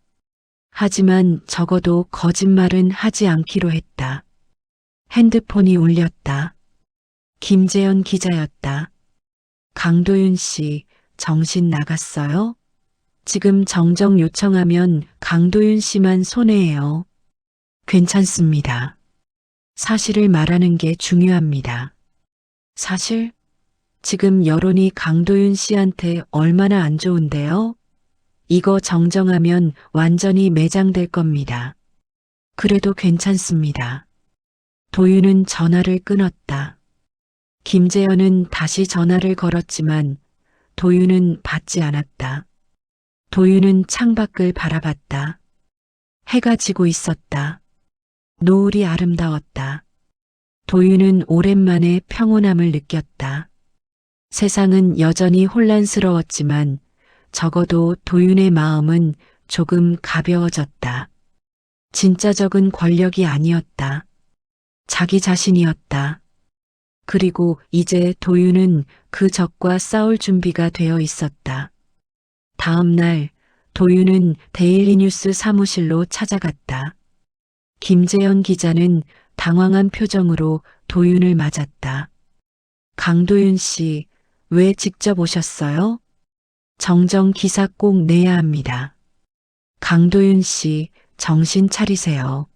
하지만 적어도 거짓말은 하지 않기로 했다. 핸드폰이 울렸다. 김재현 기자였다. 강도윤 씨, 정신 나갔어요? 지금 정정 요청하면 강도윤 씨만 손해예요. 괜찮습니다. 사실을 말하는 게 중요합니다. 사실? 지금 여론이 강도윤 씨한테 얼마나 안 좋은데요? 이거 정정하면 완전히 매장될 겁니다. 그래도 괜찮습니다. 도윤은 전화를 끊었다. 김재현은 다시 전화를 걸었지만 도윤은 받지 않았다. 도윤은 창밖을 바라봤다. 해가 지고 있었다. 노을이 아름다웠다. 도윤은 오랜만에 평온함을 느꼈다. 세상은 여전히 혼란스러웠지만 적어도 도윤의 마음은 조금 가벼워졌다. 진짜 적은 권력이 아니었다. 자기 자신이었다. 그리고 이제 도윤은 그 적과 싸울 준비가 되어 있었다. 다음 날 도윤은 데일리뉴스 사무실로 찾아갔다. 김재현 기자는 당황한 표정으로 도윤을 맞았다. 강도윤 씨, 왜 직접 오셨어요? 정정 기사 꼭 내야 합니다. 강도윤 씨, 정신 차리세요.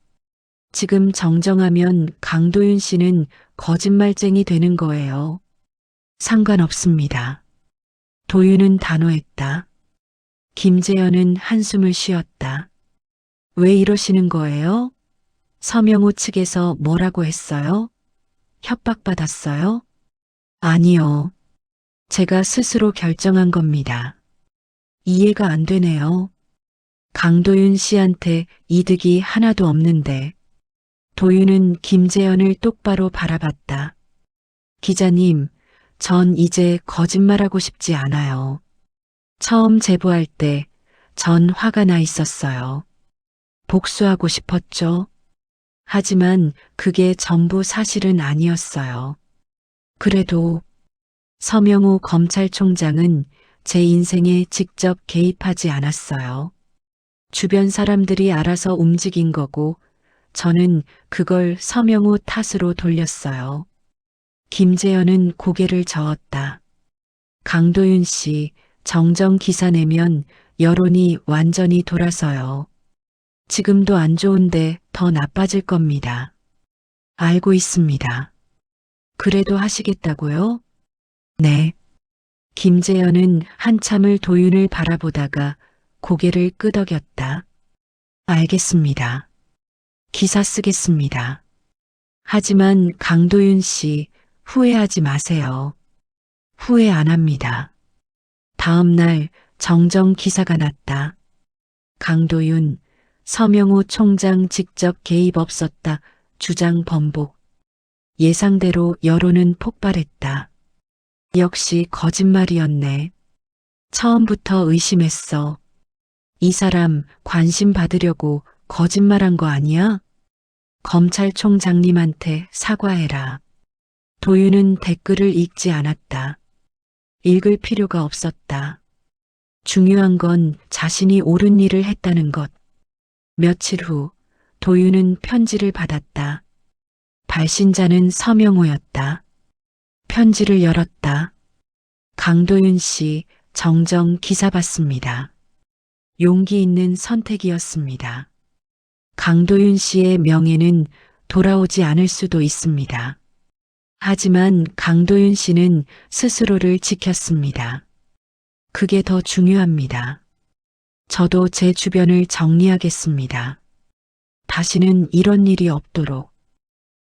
지금 정정하면 강도윤 씨는 거짓말쟁이 되는 거예요. 상관없습니다. 도윤은 단호했다. 김재현은 한숨을 쉬었다. 왜 이러시는 거예요? 서명우 측에서 뭐라고 했어요? 협박받았어요? 아니요. 제가 스스로 결정한 겁니다. 이해가 안 되네요. 강도윤 씨한테 이득이 하나도 없는데. 도윤은 김재현을 똑바로 바라봤다. 기자님, 전 이제 거짓말하고 싶지 않아요. 처음 제보할 때 전 화가 나 있었어요. 복수하고 싶었죠. 하지만 그게 전부 사실은 아니었어요. 그래도 서명우 검찰총장은 제 인생에 직접 개입하지 않았어요. 주변 사람들이 알아서 움직인 거고 저는 그걸 서명우 탓으로 돌렸어요. 김재현은 고개를 저었다. 강도윤 씨, 정정 기사 내면 여론이 완전히 돌아서요. 지금도 안 좋은데 더 나빠질 겁니다. 알고 있습니다. 그래도 하시겠다고요? 네. 김재현은 한참을 도윤을 바라보다가 고개를 끄덕였다. 알겠습니다. 기사 쓰겠습니다. 하지만 강도윤 씨, 후회하지 마세요. 후회 안 합니다. 다음 날 정정 기사가 났다. 강도윤, 서명우 총장 직접 개입 없었다. 주장 번복. 예상대로 여론은 폭발했다. 역시 거짓말이었네. 처음부터 의심했어. 이 사람 관심 받으려고 거짓말한 거 아니야? 검찰총장님한테 사과해라. 도윤은 댓글을 읽지 않았다. 읽을 필요가 없었다. 중요한 건 자신이 옳은 일을 했다는 것. 며칠 후 도윤은 편지를 받았다. 발신자는 서명호였다. 편지를 열었다. 강도윤 씨, 정정 기사 받습니다. 용기 있는 선택이었습니다. 강도윤 씨의 명예는 돌아오지 않을 수도 있습니다. 하지만 강도윤 씨는 스스로를 지켰습니다. 그게 더 중요합니다. 저도 제 주변을 정리하겠습니다. 다시는 이런 일이 없도록.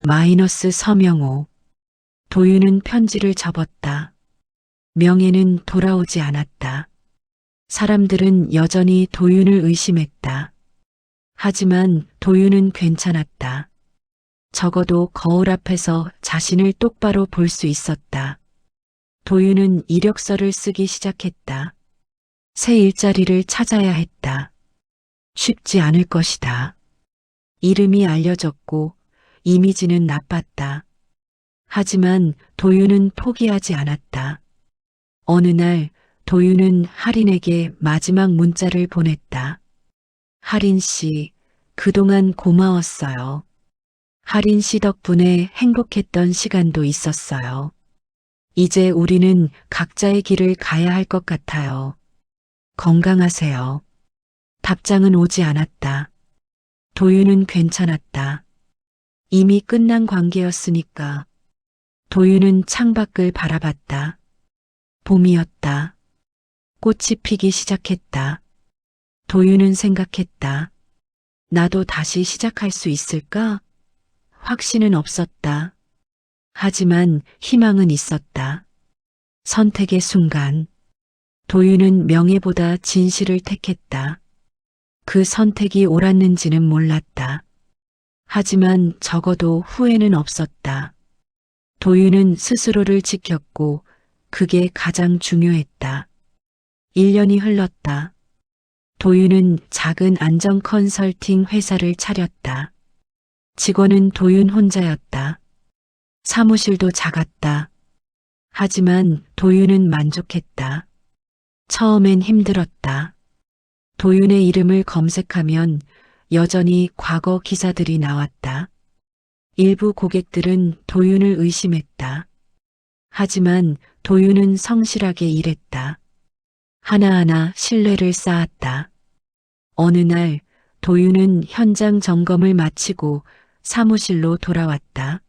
마이너스 서명호. 도윤은 편지를 접었다. 명예는 돌아오지 않았다. 사람들은 여전히 도윤을 의심했다. 하지만 도윤은 괜찮았다. 적어도 거울 앞에서 자신을 똑바로 볼 수 있었다. 도윤은 이력서를 쓰기 시작했다. 새 일자리를 찾아야 했다. 쉽지 않을 것이다. 이름이 알려졌고 이미지는 나빴다. 하지만 도윤은 포기하지 않았다. 어느 날 도윤은 할인에게 마지막 문자를 보냈다. 할인 씨, 그동안 고마웠어요. 할인 씨 덕분에 행복했던 시간도 있었어요. 이제 우리는 각자의 길을 가야 할 것 같아요. 건강하세요. 답장은 오지 않았다. 도윤은 괜찮았다. 이미 끝난 관계였으니까. 도윤은 창밖을 바라봤다. 봄이었다. 꽃이 피기 시작했다. 도윤은 생각했다. 나도 다시 시작할 수 있을까? 확신은 없었다. 하지만 희망은 있었다. 선택의 순간, 도윤은 명예보다 진실을 택했다. 그 선택이 옳았는지는 몰랐다. 하지만 적어도 후회는 없었다. 도윤은 스스로를 지켰고 그게 가장 중요했다. 1년이 흘렀다. 도윤은 작은 안정 컨설팅 회사를 차렸다. 직원은 도윤 혼자였다. 사무실도 작았다. 하지만 도윤은 만족했다. 처음엔 힘들었다. 도윤의 이름을 검색하면 여전히 과거 기사들이 나왔다. 일부 고객들은 도윤을 의심했다. 하지만 도윤은 성실하게 일했다. 하나하나 신뢰를 쌓았다. 어느 날 도윤은 현장 점검을 마치고 사무실로 돌아왔다.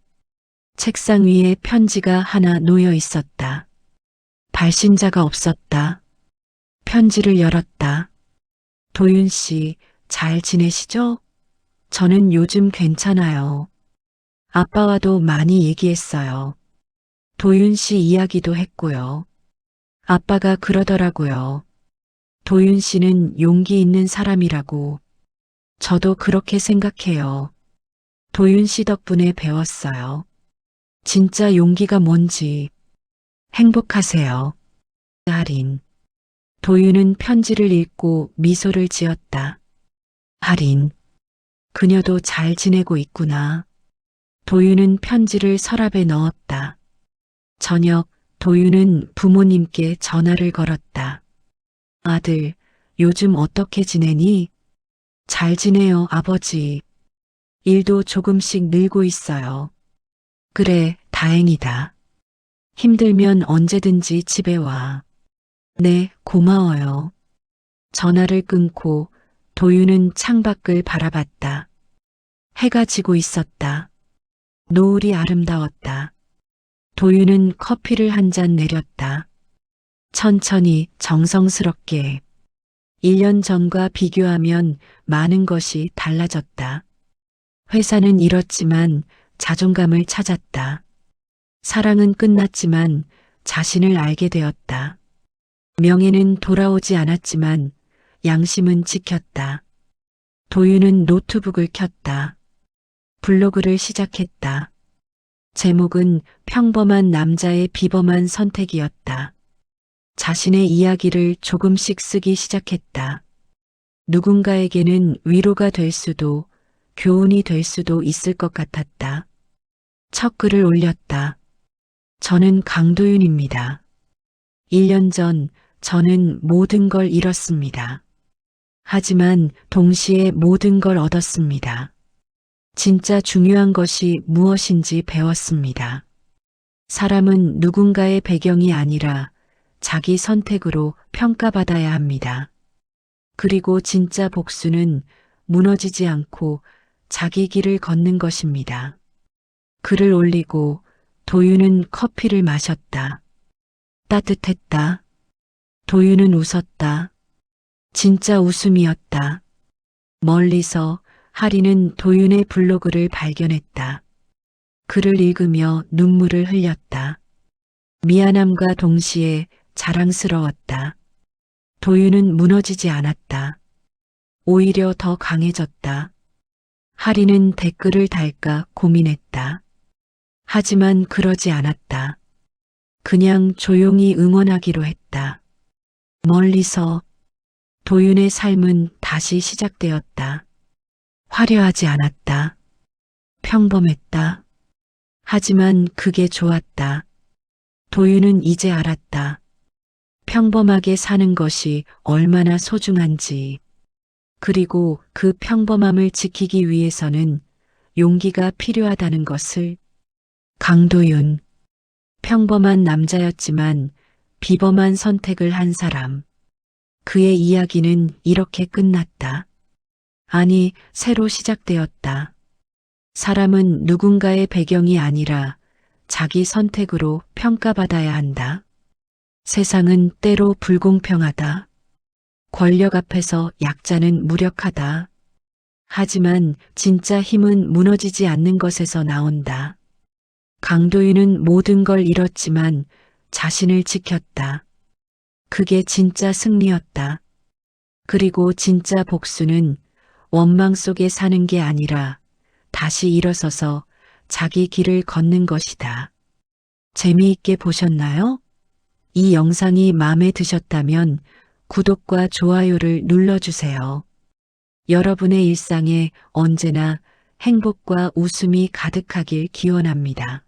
책상 위에 편지가 하나 놓여 있었다. 발신자가 없었다. 편지를 열었다. 도윤 씨, 잘 지내시죠? 저는 요즘 괜찮아요. 아빠와도 많이 얘기했어요. 도윤 씨 이야기도 했고요. 아빠가 그러더라고요. 도윤 씨는 용기 있는 사람이라고. 저도 그렇게 생각해요. 도윤 씨 덕분에 배웠어요. 진짜 용기가 뭔지. 행복하세요. 할인. 도윤은 편지를 읽고 미소를 지었다. 할인. 그녀도 잘 지내고 있구나. 도윤은 편지를 서랍에 넣었다. 저녁 도윤은 부모님께 전화를 걸었다. 아들, 요즘 어떻게 지내니? 잘 지내요, 아버지. 일도 조금씩 늘고 있어요. 그래, 다행이다. 힘들면 언제든지 집에 와. 네, 고마워요. 전화를 끊고 도윤은 창밖을 바라봤다. 해가 지고 있었다. 노을이 아름다웠다. 도윤은 커피를 한 잔 내렸다. 천천히 정성스럽게. 1년 전과 비교하면 많은 것이 달라졌다. 회사는 잃었지만 자존감을 찾았다. 사랑은 끝났지만 자신을 알게 되었다. 명예는 돌아오지 않았지만 양심은 지켰다. 도윤은 노트북을 켰다. 블로그를 시작했다. 제목은 평범한 남자의 비범한 선택이었다. 자신의 이야기를 조금씩 쓰기 시작했다. 누군가에게는 위로가 될 수도 교훈이 될 수도 있을 것 같았다. 첫 글을 올렸다. 저는 강도윤입니다. 1년 전 저는 모든 걸 잃었습니다. 하지만 동시에 모든 걸 얻었습니다. 진짜 중요한 것이 무엇인지 배웠습니다. 사람은 누군가의 배경이 아니라 자기 선택으로 평가받아야 합니다. 그리고 진짜 복수는 무너지지 않고 자기 길을 걷는 것입니다. 글을 올리고 도윤은 커피를 마셨다. 따뜻했다. 도윤은 웃었다. 진짜 웃음이었다. 멀리서 하리는 도윤의 블로그를 발견했다. 글을 읽으며 눈물을 흘렸다. 미안함과 동시에 자랑스러웠다. 도윤은 무너지지 않았다. 오히려 더 강해졌다. 하리는 댓글을 달까 고민했다. 하지만 그러지 않았다. 그냥 조용히 응원하기로 했다. 멀리서 도윤의 삶은 다시 시작되었다. 화려하지 않았다. 평범했다. 하지만 그게 좋았다. 도윤은 이제 알았다. 평범하게 사는 것이 얼마나 소중한지. 그리고 그 평범함을 지키기 위해서는 용기가 필요하다는 것을. 강도윤. 평범한 남자였지만 비범한 선택을 한 사람. 그의 이야기는 이렇게 끝났다. 아니, 새로 시작되었다. 사람은 누군가의 배경이 아니라 자기 선택으로 평가받아야 한다. 세상은 때로 불공평하다. 권력 앞에서 약자는 무력하다. 하지만 진짜 힘은 무너지지 않는 것에서 나온다. 강도윤은 모든 걸 잃었지만 자신을 지켰다. 그게 진짜 승리였다. 그리고 진짜 복수는 원망 속에 사는 게 아니라 다시 일어서서 자기 길을 걷는 것이다. 재미있게 보셨나요? 이 영상이 마음에 드셨다면 구독과 좋아요를 눌러주세요. 여러분의 일상에 언제나 행복과 웃음이 가득하길 기원합니다.